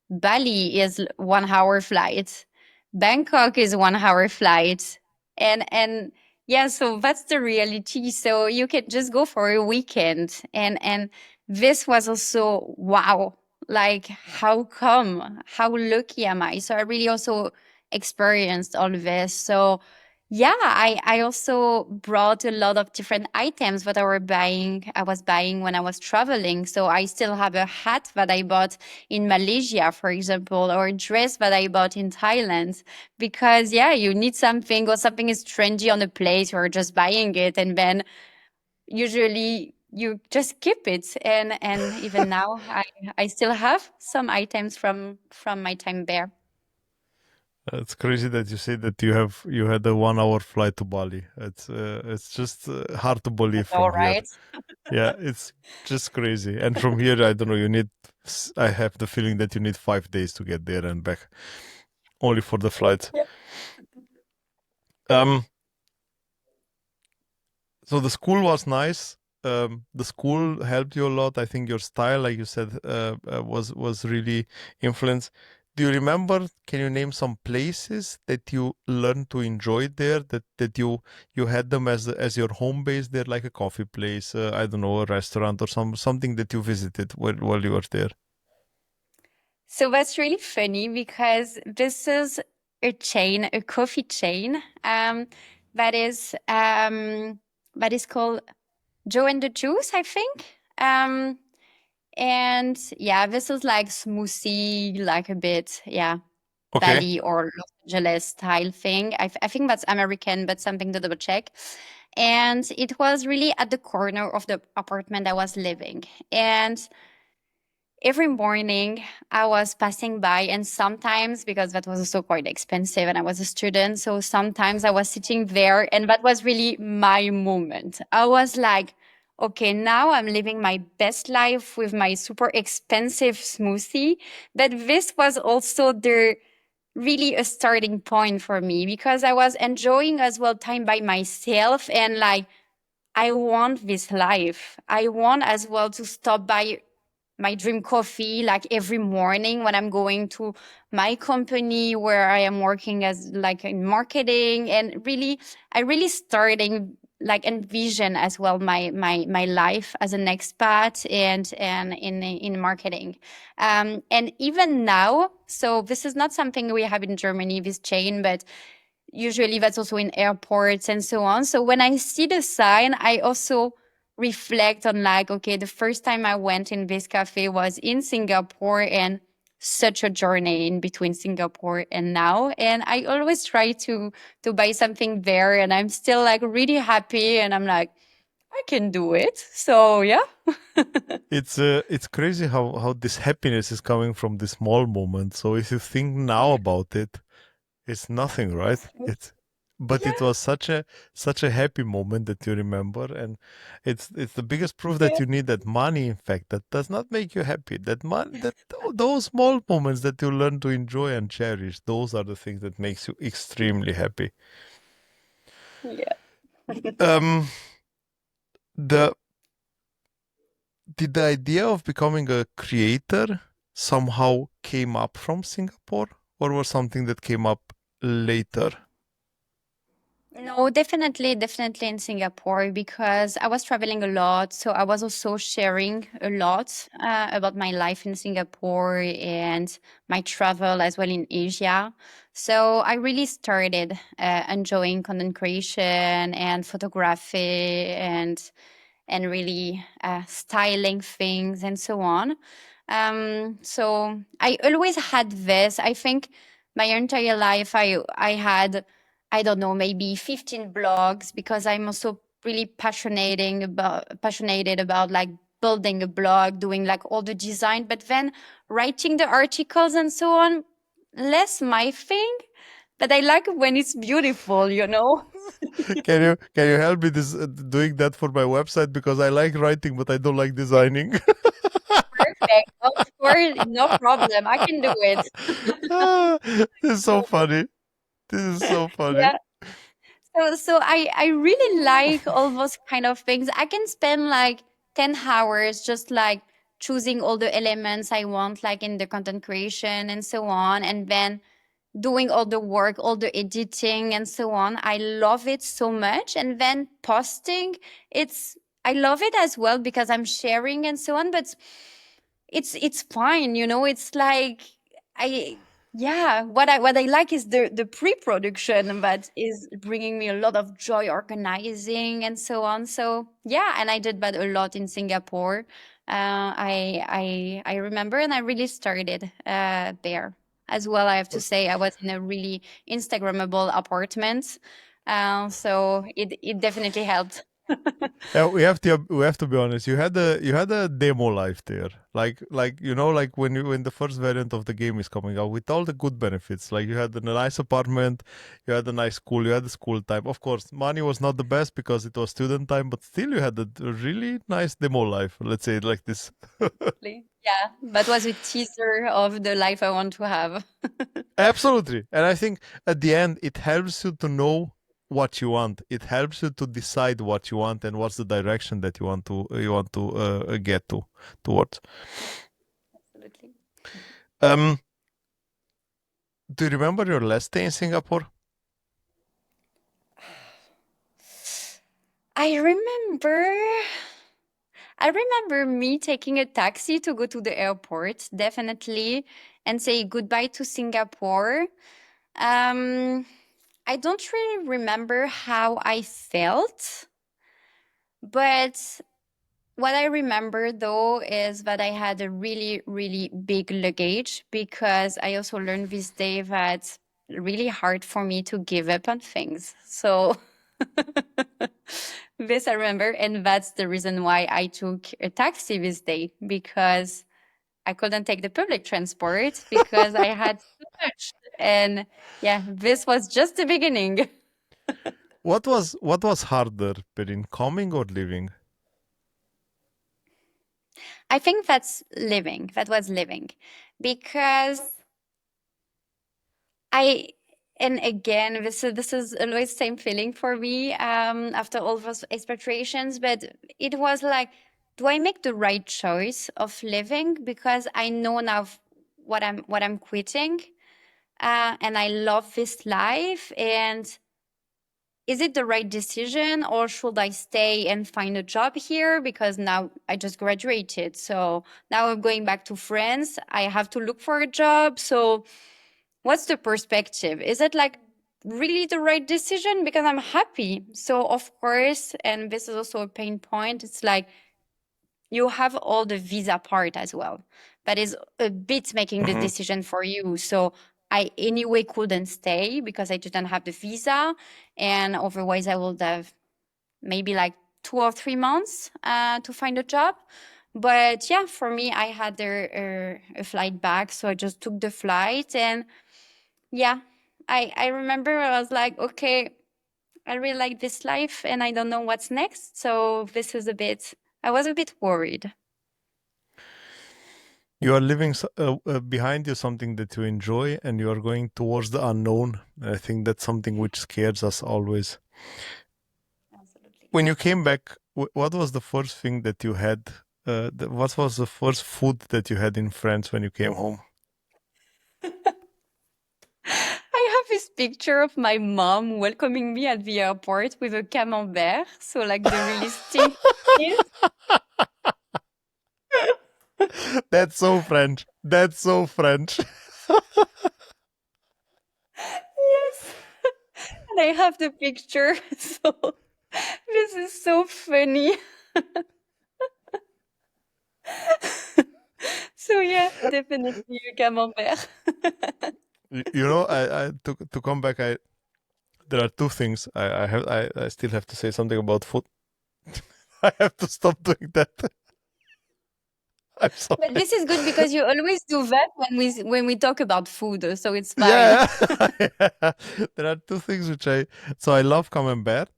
Bali is 1 hour flight. Bangkok is 1 hour flight. And yeah, so that's the reality. So you can just go for a weekend. And this was also wow. Like, how come? How lucky am I? So I really also experienced all of this. So yeah, I also brought a lot of different items that I was buying when I was traveling. So I still have a hat that I bought in Malaysia, for example, or a dress that I bought in Thailand. Because yeah, you need something, or something is trendy on a place, you're just buying it, and then usually you just keep it. And even now I still have some items from my time there. It's crazy that you say that you had a 1 hour flight to Bali. It's just hard to believe All from here. right. Yeah, it's just crazy. And from here, I don't know, I have the feeling that you need 5 days to get there and back, only for the flight. Yeah. Um, so the school was nice. The school helped you a lot. I think your style, like you said, was really influenced. Do you remember? Can you name some places that you learned to enjoy there? That you had them as your home base there, like a coffee place, I don't know, a restaurant or something that you visited while you were there. So that's really funny because this is a coffee chain, that is um, that is called Joe and the Juice, I think. And yeah, this is like smoothie, like a bit, yeah, Okay. Bali or Los Angeles style thing. I think that's American, but something to double check. And it was really at the corner of the apartment I was living. And every morning I was passing by, and sometimes, because that was also quite expensive and I was a student, so sometimes I was sitting there, and that was really my moment. I was like, okay, now I'm living my best life with my super expensive smoothie. But this was also the really a starting point for me, because I was enjoying as well time by myself, and like, I want this life. I want as well to stop by my dream coffee like every morning when I'm going to my company where I am working as like in marketing. And really, I really starting like envision as well my life as an expat and in marketing. And even now, so this is not something we have in Germany, this chain, but usually that's also in airports and so on. So when I see the sign, I also reflect on like, okay, the first time I went in this cafe was in Singapore, and such a journey in between Singapore and now. And I always try to buy something there, and I'm still like really happy, and I'm like, I can do it. So yeah. It's crazy how this happiness is coming from the small moment. So if you think now about it, it's nothing, right? But it was such a happy moment that you remember, and it's the biggest proof that you need that money. In fact, that does not make you happy. Those small moments that you learn to enjoy and cherish, those are the things that makes you extremely happy. Yeah. Um, the did the idea of becoming a creator somehow came up from Singapore, or was something that came up later? No, definitely in Singapore, because I was traveling a lot. So I was also sharing a lot about my life in Singapore and my travel as well in Asia. So I really started enjoying content creation and photography and really styling things and so on. So I always had this. I think my entire life I had, I don't know, maybe 15 blogs, because I'm also really passionate about like building a blog, doing like all the design, but then writing the articles and so on, less my thing. But I like when it's beautiful, you know? Can you help me doing that for my website, because I like writing but I don't like designing. Perfect. Of course, no problem. I can do it. This is so funny. This is so funny. Yeah. So I really like all those kind of things. I can spend like 10 hours just like choosing all the elements I want, like in the content creation and so on, and then doing all the work, all the editing and so on. I love it so much. And then posting, it's I love it as well because I'm sharing and so on, but it's fine, you know. It's like I yeah, what I like is the pre-production that is bringing me a lot of joy, organizing and so on. So yeah, and I did that a lot in Singapore. I remember, and I really started there as well. I have to say, I was in a really Instagrammable apartment, so it definitely helped. Yeah, we have to be honest. You had a demo life there, like like when the first variant of the game is coming out with all the good benefits. Like you had a nice apartment, you had a nice school, you had the school time. Of course, money was not the best because it was student time, but still you had a really nice demo life. Let's say it like this. Yeah, that was a teaser of the life I want to have. Absolutely. And I think at the end, it helps you to know what you want. It helps you to decide what you want and what's the direction that you want to get towards. Absolutely. Um, do you remember your last day in Singapore? I remember I remember me taking a taxi to go to the airport, definitely, and say goodbye to Singapore. Um, I don't really remember how I felt, but what I remember though is that I had a really, really big luggage because I also learned this day that it's really hard for me to give up on things. So this I remember, and that's the reason why I took a taxi this day because I couldn't take the public transport because I had too much. And yeah, this was just the beginning. What was harder, Perrine, coming or living? I think that's living. That was living because I and again this is always same feeling for me after all those expectations, but it was like, do I make the right choice of living because I know now what I'm quitting, and I love this life, and is it the right decision, or should I stay and find a job here because now I just graduated, so now I'm going back to France, I have to look for a job. So what's the perspective? Is it like really the right decision? Because I'm happy. So, of course, and this is also a pain point, it's like you have all the visa part as well. That is a bit making the Hmm. decision for you. So, I anyway couldn't stay because I didn't have the visa. And otherwise, I would have maybe like 2 or 3 months to find a job. But yeah, for me, I had a flight back. So I just took the flight, and yeah, I remember I was like, okay, I really like this life and I don't know what's next. So this is a bit, I was a bit worried. You are leaving behind you something that you enjoy, and you are going towards the unknown. I think that's something which scares us always. Absolutely. When you came back, what was the first thing that you had? What was the first food that you had in France when you came home? I have this picture of my mom welcoming me at the airport with a camembert. So like the really stinky cheese. That's so French. That's so French. Yes. And I have the picture. So this is so funny. So yeah, definitely a camembert. To come back, there are two things. I still have to say something about food. I have to stop doing that. I'm But sorry. this is good because you always do that when we talk about food, so it's fine. Yeah, yeah. There are two things which I love camembert,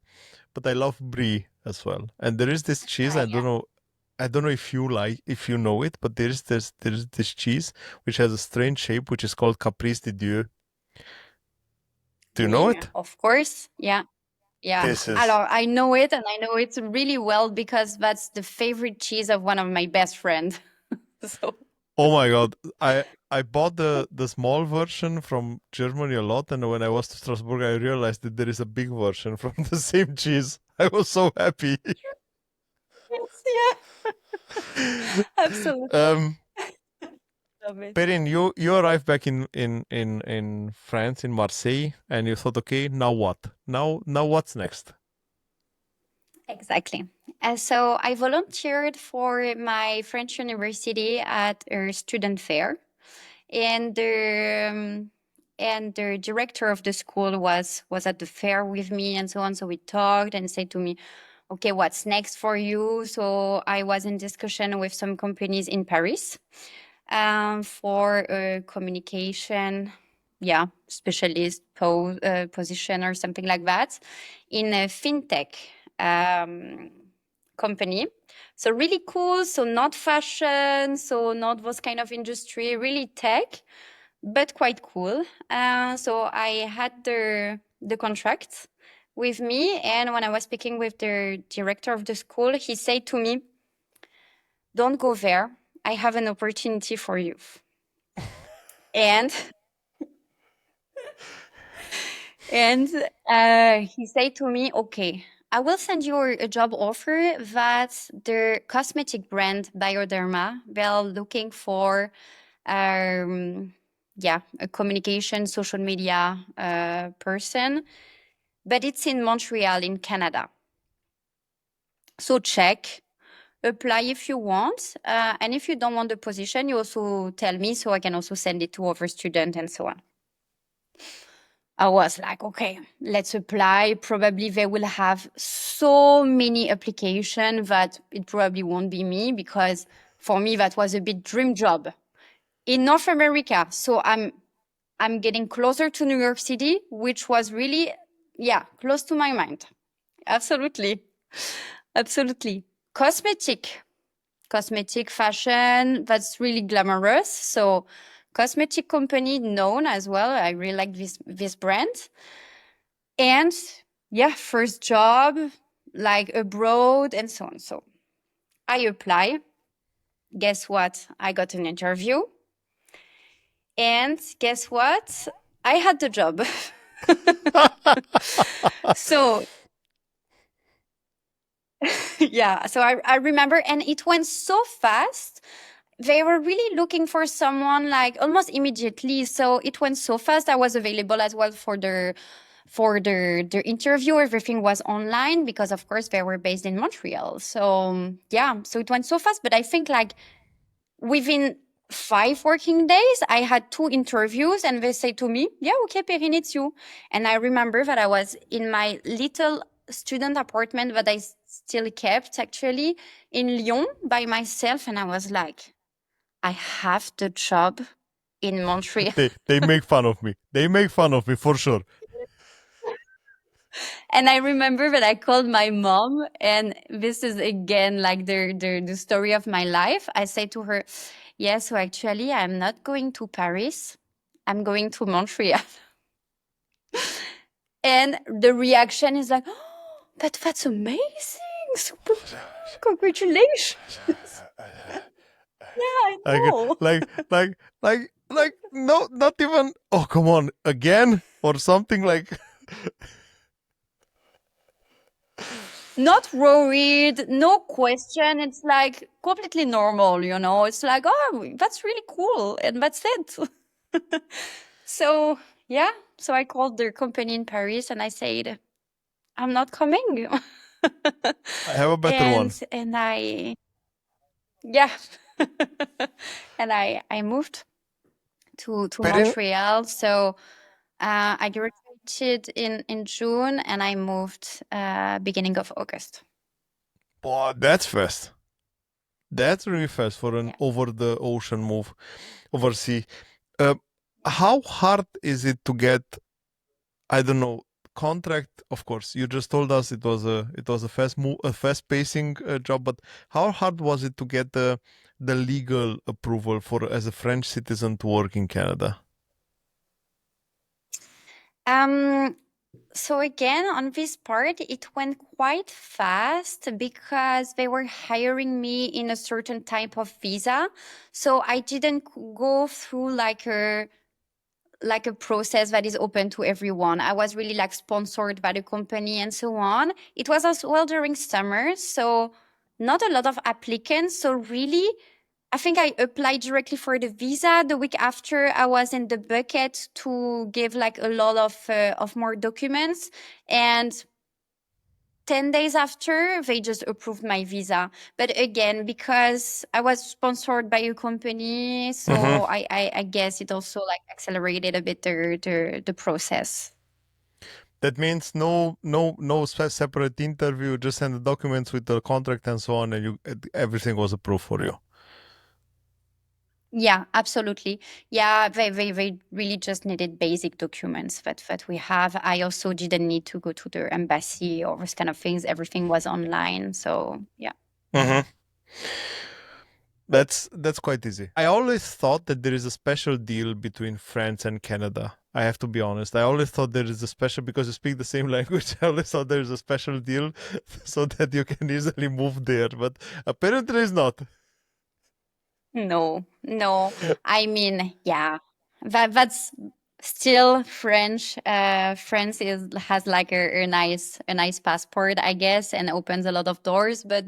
but I love brie as well. And there is this cheese. Ah, I yeah. don't know. I don't know if you know it, but there is this cheese which has a strange shape, which is called Caprice de Dieu. Do you know Oui, it? of course. Yeah. Yeah. This is Alors, I know it, and I know it really well because that's the favorite cheese of one of my best friends. So, Oh my God. I bought the small version from Germany a lot, and when I was to Strasbourg, I realized that there is a big version from the same cheese. I was so happy. Yeah, absolutely. um, Love it. Perrine, you arrived back in France, in Marseille, and you thought, okay, now what? Now what's next? Exactly. So I volunteered for my French university at a student fair, and the director of the school was at the fair with me and so on. So we talked and said to me, "Okay, what's next for you?" So I was in discussion with some companies in Paris for a communication, yeah, specialist position or something like that in a fintech um, company. So really cool. So not fashion, so not those kind of industry, really tech, but quite cool. So I had the contract with me, and when I was speaking with the director of the school, he said to me, "Don't go there. I have an opportunity for you." And and he said to me, "Okay, I will send you a job offer that the cosmetic brand Bioderma, they're looking for yeah, a communication social media person, but it's in Montreal in Canada. So check, apply if you want, and if you don't want the position, you also tell me so I can also send it to other students and so on." I was like, okay, let's apply. Probably they will have so many applications that it probably won't be me, because for me that was a bit dream job in North America. So I'm getting closer to New York City, which was really, yeah, close to my mind. Absolutely. Absolutely. Cosmetic fashion, that's really glamorous. So cosmetic company known as well. I really like this brand. And yeah, first job, like abroad and so on. So I apply. Guess what? I got an interview. And guess what? I had the job. So yeah, so I remember, and it went so fast. They were really looking for someone like almost immediately. So it went so fast. I was available as well for the interview. Everything was online because of course they were based in Montreal. So yeah, so it went so fast. But I think like within 5 working days, I had 2 interviews, and they say to me, "Yeah, okay, Perrine, it's you." And I remember that I was in my little student apartment that I still kept actually in Lyon by myself. And I was like, I have the job in Montreal. They make fun of me. They make fun of me for sure. And I remember that I called my mom, and this is again like the story of my life. I say to her, "Yeah, so actually I'm not going to Paris. I'm going to Montreal." And the reaction is like, "Oh, but that's amazing. Super. Congratulations." Yeah, I Like, know. no, not even, oh, come on, again? Or something like, Not worried, no question. It's like completely normal, you know. It's like, "Oh, that's really cool," and that's it. So yeah, so I called their company in Paris and I said, "I'm not coming." I have a better one. and I yeah, and I moved to Perrine, Montreal. So I graduated in June, and I moved beginning of August. oh, that's fast. That's really fast for an Yeah. over the ocean move, overseas. Uh, how hard is it to get, I don't know, contract? Of course, you just told us it was a fast move, a fast pacing job, but how hard was it to get the legal approval for as a French citizen to work in Canada? Um, so again, on this part, it went quite fast because they were hiring me in a certain type of visa. So I didn't go through like a process that is open to everyone. I was really like sponsored by the company and so on. It was as well during summer. So not a lot of applicants. So really, I think I applied directly for the visa. The week after, I was in the bucket to give like a lot of more documents, and 10 days after, they just approved my visa. But again, because I was sponsored by a company, so I guess it also like accelerated a bit the process. That means no separate interview. Just send the documents with the contract and so on, and everything was approved for you. Yeah, absolutely. Yeah, they really just needed basic documents that we have. I also didn't need to go to the embassy or those kind of things. Everything was online. So yeah. Mm-hmm. That's quite easy. I always thought that there is a special deal between France and Canada. I have to be honest. I always thought there is a special, because you speak the same language. I always thought there is a special deal so that you can easily move there, but apparently it's not. No, no. I mean, yeah, that's still French. France has like a nice passport, I guess, and opens a lot of doors. But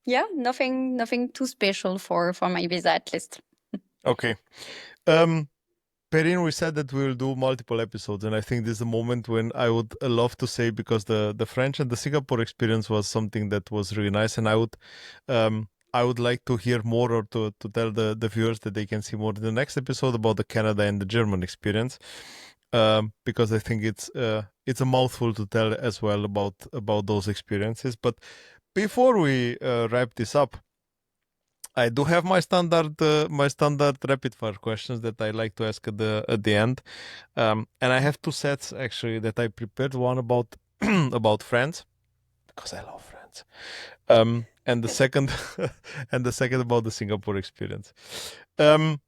yeah, nothing too special for my visa at least. Okay. Perrine, we said that we will do multiple episodes, and I think this is a moment when I would love to say, because the French and the Singapore experience was something that was really nice, and I would like to hear more, or to tell the viewers that they can see more in the next episode about the Canada and the German experience, because I think it's a mouthful to tell as well about those experiences. But before we wrap this up, I do have my standard rapid fire questions that I like to ask at the end, and I have two sets actually that I prepared. One about about France, because I love France, and the second and the second about the Singapore experience. Perrine,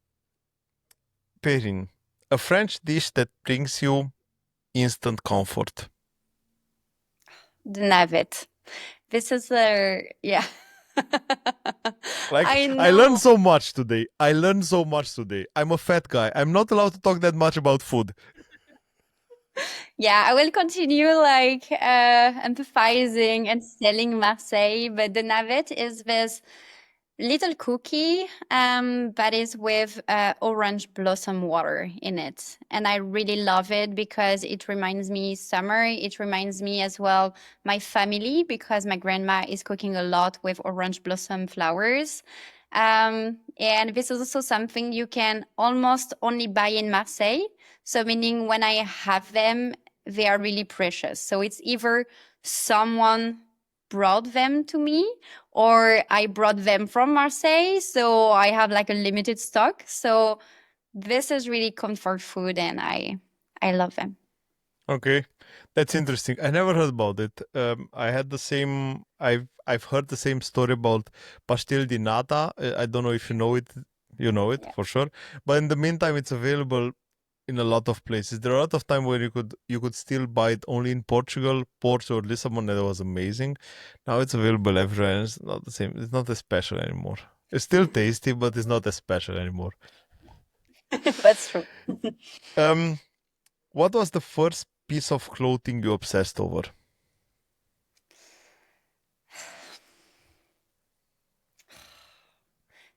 a French dish that brings you instant comfort. The navette. This is a yeah. Like, I I learned know. so much today. I learned so much today. I'm a fat guy. I'm not allowed to talk that much about food. Yeah, I will continue like empathizing and selling Marseille, but the navette is this little cookie that is with orange blossom water in it. And I really love it because it reminds me summer. It reminds me as well my family, because my grandma is cooking a lot with orange blossom flowers. And this is also something you can almost only buy in Marseille. So meaning when I have them, they are really precious. So it's either someone brought them to me or I brought them from Marseille. So I have like a limited stock. So this is really comfort food and I love them. Okay, that's interesting. I never heard about it. I had the same. I've heard the same story about pastel di nata. I don't know if you know it. You know it Yeah. for sure. But in the meantime, it's available in a lot of places. There are a lot of time where you could still buy it only in Portugal, Porto, or Lisbon. That was amazing. Now it's available everywhere. And it's not the same. It's not as special anymore. It's still tasty, but it's not as special anymore. That's true. Um, what was the first piece of clothing you obsessed over?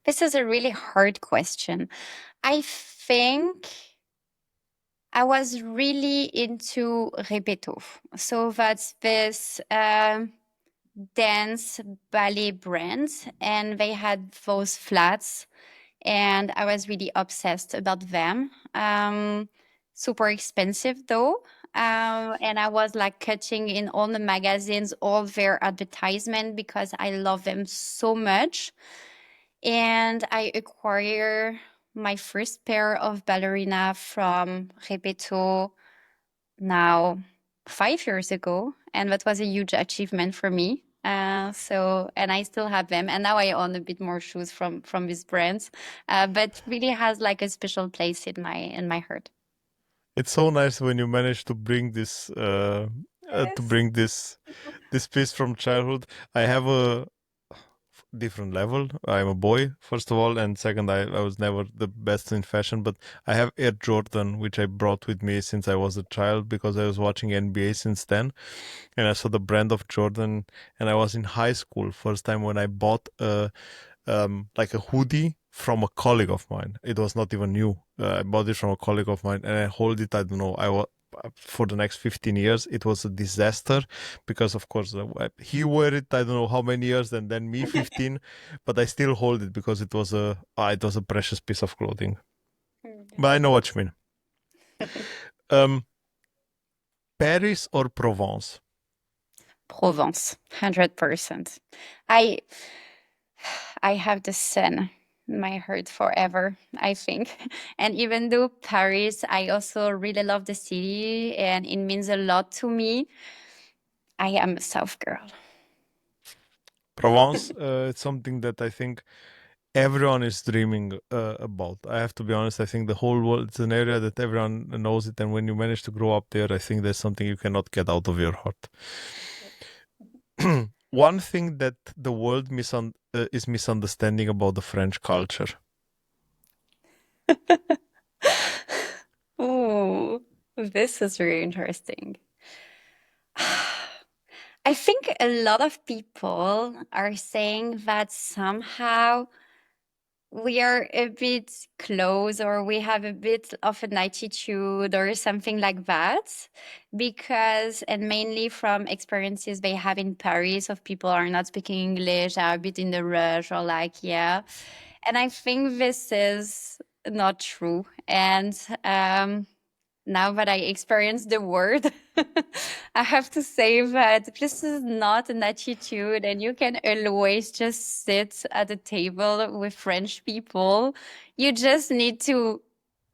This is a really hard question. I think I was really into Repeto. So that's this dance ballet brand, and they had those flats, and I was really obsessed about them. Super expensive though. And I was like cutting in all the magazines, all their advertisement because I love them so much. And I acquired my first pair of ballerina from Repeto now 5 years ago, and that was a huge achievement for me. And I still have them, and now I own a bit more shoes from these brands, but really has like a special place in my heart. It's so nice when you manage to bring Yes. this piece from childhood. I have a different level. I'm a boy, first of all, and second, I was never the best in fashion, but I have Air Jordan, which I brought with me since I was a child because I was watching NBA since then, and I saw the brand of Jordan, and I was in high school, first time when I bought like a hoodie from a colleague of mine. It was not even new. I bought it from a colleague of mine, and I hold it. I don't know. I was for the next 15 years. It was a disaster because, of course, he wore it. I don't know how many years, and then me 15. But I still hold it because it was a precious piece of clothing. But I know what you mean. Um, Paris or Provence? Provence, 100%. I I have the sun in my heart forever, I think. And even though Paris, I also really love the city and it means a lot to me. I am a South girl. Provence, it's something that I think everyone is dreaming about. I have to be honest. I think the whole world, it's an area that everyone knows it. And when you manage to grow up there, I think there's something you cannot get out of your heart. One thing that the world is misunderstanding about the French culture. Ooh, this is really interesting. I think a lot of people are saying that somehow we are a bit close or we have a bit of an attitude or something like that because and mainly from experiences they have in Paris of people are not speaking English, are a bit in the rush or like yeah. And I think this is not true. And now that I experienced the word, I have to say that this is not an attitude, and you can always just sit at a table with French people. You just need to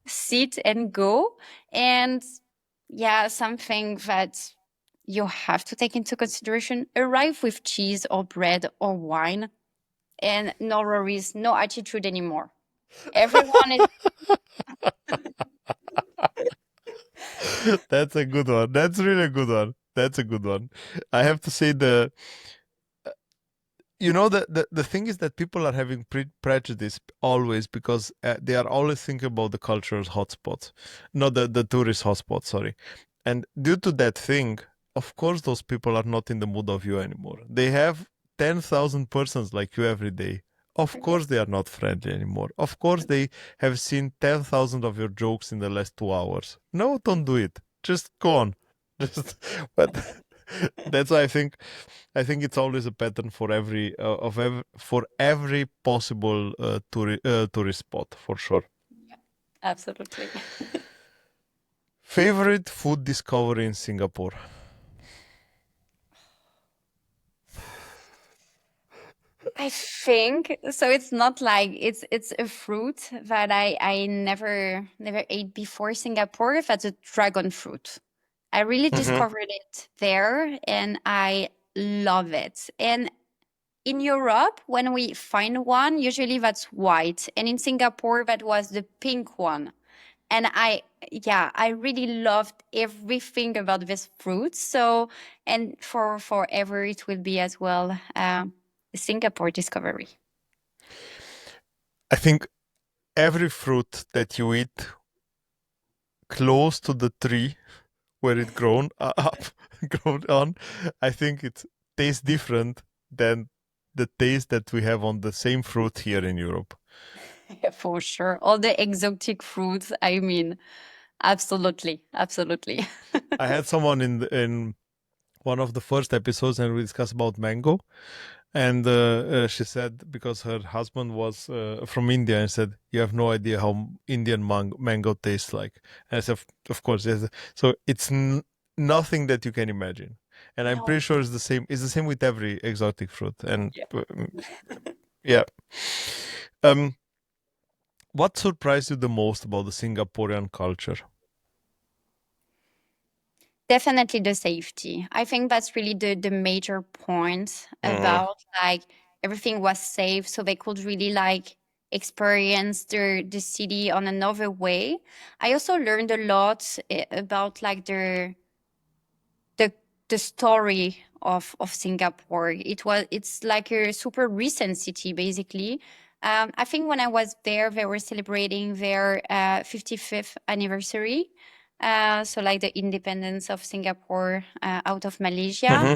sit and go. And yeah, something that you have to take into consideration arrive with cheese or bread or wine, and no worries, no attitude anymore. Everyone is. That's a good one. That's really a good one. That's a good one. I have to say the thing is that people are having prejudice always because they are always thinking about the cultural hotspots, not the tourist hotspots, sorry. And due to that thing, of course those people are not in the mood of you anymore. They have 10,000 persons like you every day. Of course they are not friendly anymore. Of course they have seen 10,000 of your jokes in the last 2 hours. No, don't do it. Just go on. Just but that's why I think it's always a pattern for for every possible tourist spot for sure. Absolutely. Favorite food discovery in Singapore? I think so. It's not like it's a fruit that I never ate before Singapore. That's a dragon fruit. I really Hmm. discovered it there, and I love it. And in Europe, when we find one, usually that's white, and in Singapore, that was the pink one. And yeah, I really loved everything about this fruit. So, and for forever, it will be as well a Singapore discovery. I think every fruit that you eat close to the tree where it grown up, grown on, I think it tastes different than the taste that we have on the same fruit here in Europe. Yeah, for sure. All the exotic fruits, I mean, absolutely, absolutely. I had someone in one of the first episodes and we discussed about mango. And she said, because her husband was from India, and said, "You have no idea how Indian mango tastes like." And I said, "Of course, yes." So it's nothing that you can imagine. And I'm No. pretty sure it's the same. It's the same with every exotic fruit. And Yeah. yeah. Um, what surprised you the most about the Singaporean culture? Definitely the safety. I think that's really the major point Mm. about like everything was safe, so they could really like experience the city on another way. I also learned a lot about like the the story of Singapore. It's like a super recent city, basically. I think when I was there, they were celebrating their 55th anniversary. So like the independence of Singapore out of Malaysia. Mm-hmm.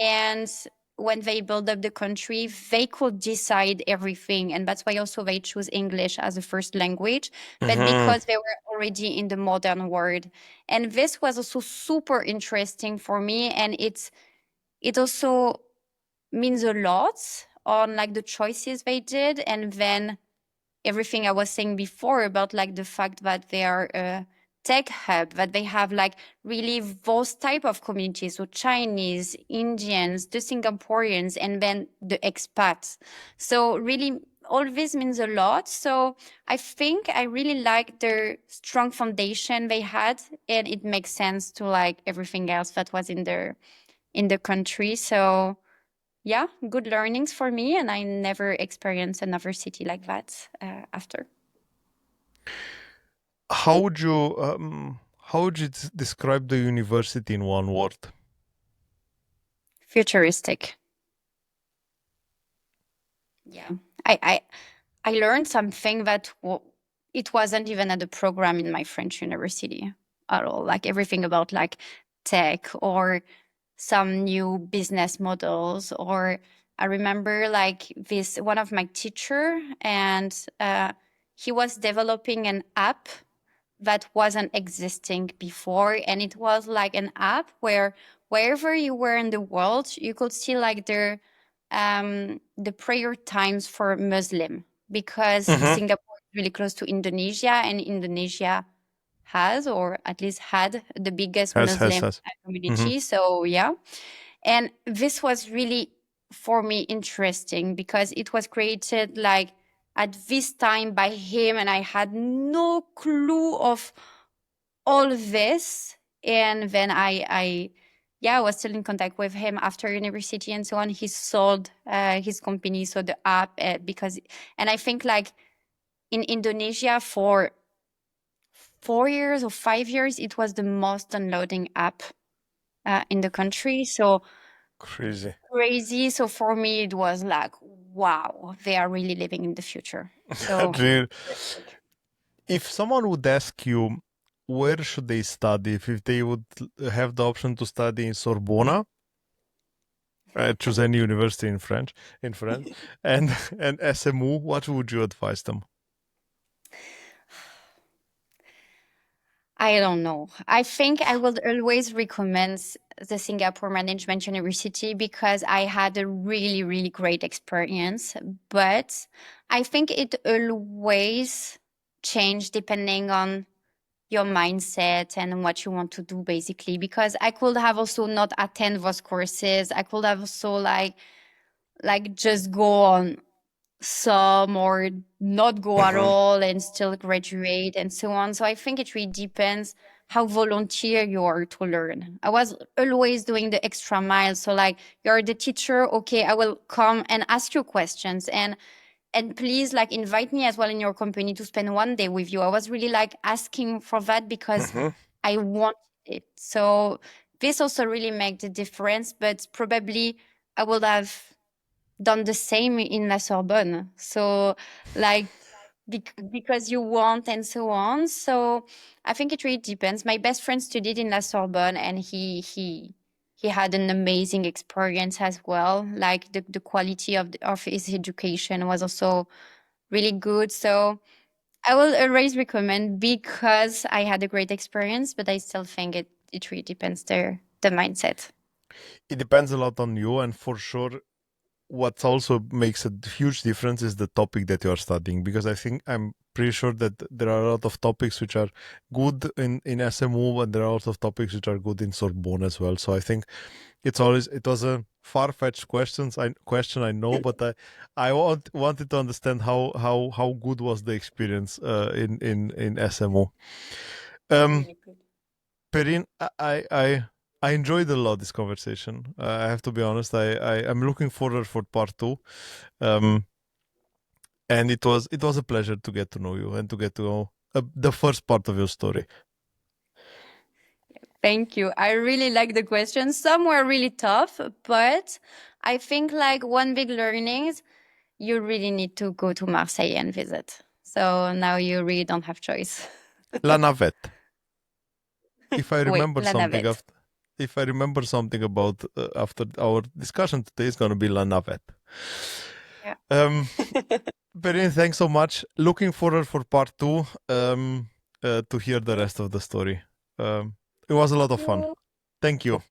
And when they built up the country, they could decide everything. And that's why also they choose English as a first language, but Mm-hmm. because they were already in the modern world. And this was also super interesting for me. And it also means a lot on like the choices they did. And then everything I was saying before about like the fact that they are a tech hub, that they have like really those type of communities, so Chinese, Indians, the Singaporeans, and then the expats. So really all this means a lot. So I think I really like their strong foundation they had, and it makes sense to like everything else that was in the country. So yeah, good learnings for me, and I never experienced another city like that after. How would you describe the university in one word? Futuristic. Yeah, I I I learned something that it wasn't even at the program in my French university at all. Like everything about like tech or some new business models. Or I remember like this one of my teacher, and he was developing an app that wasn't existing before, and it was like an app where wherever you were in the world you could see like the prayer times for Muslim, because Mm-hmm. Singapore is really close to Indonesia, and Indonesia has, or at least had, the biggest Muslim Has. Mm-hmm. community. So yeah, and this was really for me interesting because it was created like at this time by him, and I had no clue of all this. And then yeah, I was still in contact with him after university and so on. He sold his company, so the app, because, and I think like in Indonesia for 4 years or 5 years, it was the most downloading app in the country. So Crazy. crazy. So for me, it was like, wow, they are really living in the future. So Real. If someone would ask you where should they study, if they would have the option to study in Sorbonne, choose any university in France, and and SMU, what would you advise them? I don't know. I think I will always recommend the Singapore Management University because I had a really, really great experience. But I think it always change depending on your mindset and what you want to do, basically. Because I could have also not attend those courses. I could have also like just go on some or not go at Mm-hmm. all and still graduate and so on. So I think it really depends how volunteer you are to learn. I was always doing the extra mile. So like you're the teacher, okay, I will come and ask you questions, and please like invite me as well in your company to spend one day with you. I was really like asking for that because Mm-hmm. I wanted it. So this also really made the difference, but probably I would have done the same in La Sorbonne. So, like, because you want and so on. So, I think it really depends. My best friend studied in La Sorbonne, and he had an amazing experience as well. Like the quality of his education was also really good. So, I will always recommend because I had a great experience, but I still think it really depends the mindset. It depends a lot on you, and for sure, what also makes a huge difference is the topic that you are studying, because I'm pretty sure that there are a lot of topics which are good in SMU, and there are a lot of topics which are good in Sorbonne as well. So I think it was a far-fetched question, I know, but wanted to understand how good was the experience in SMU. Um, Really good. Perrine, I enjoyed a lot this conversation. I have to be honest. I'm looking forward for part two. Um, and it was a pleasure to get to know you and to get to know the first part of your story. Thank you. I really like the question. Some were really tough, but I think like one big learning is you really need to go to Marseille and visit. So now you really don't have choice. La Navette. If I Oui, remember la something navette. after, if I remember something about after our discussion today, it's gonna be La Navette. Yeah. Perrine, thanks so much. Looking forward for part 2 to hear the rest of the story. It was a lot of fun. Thank you.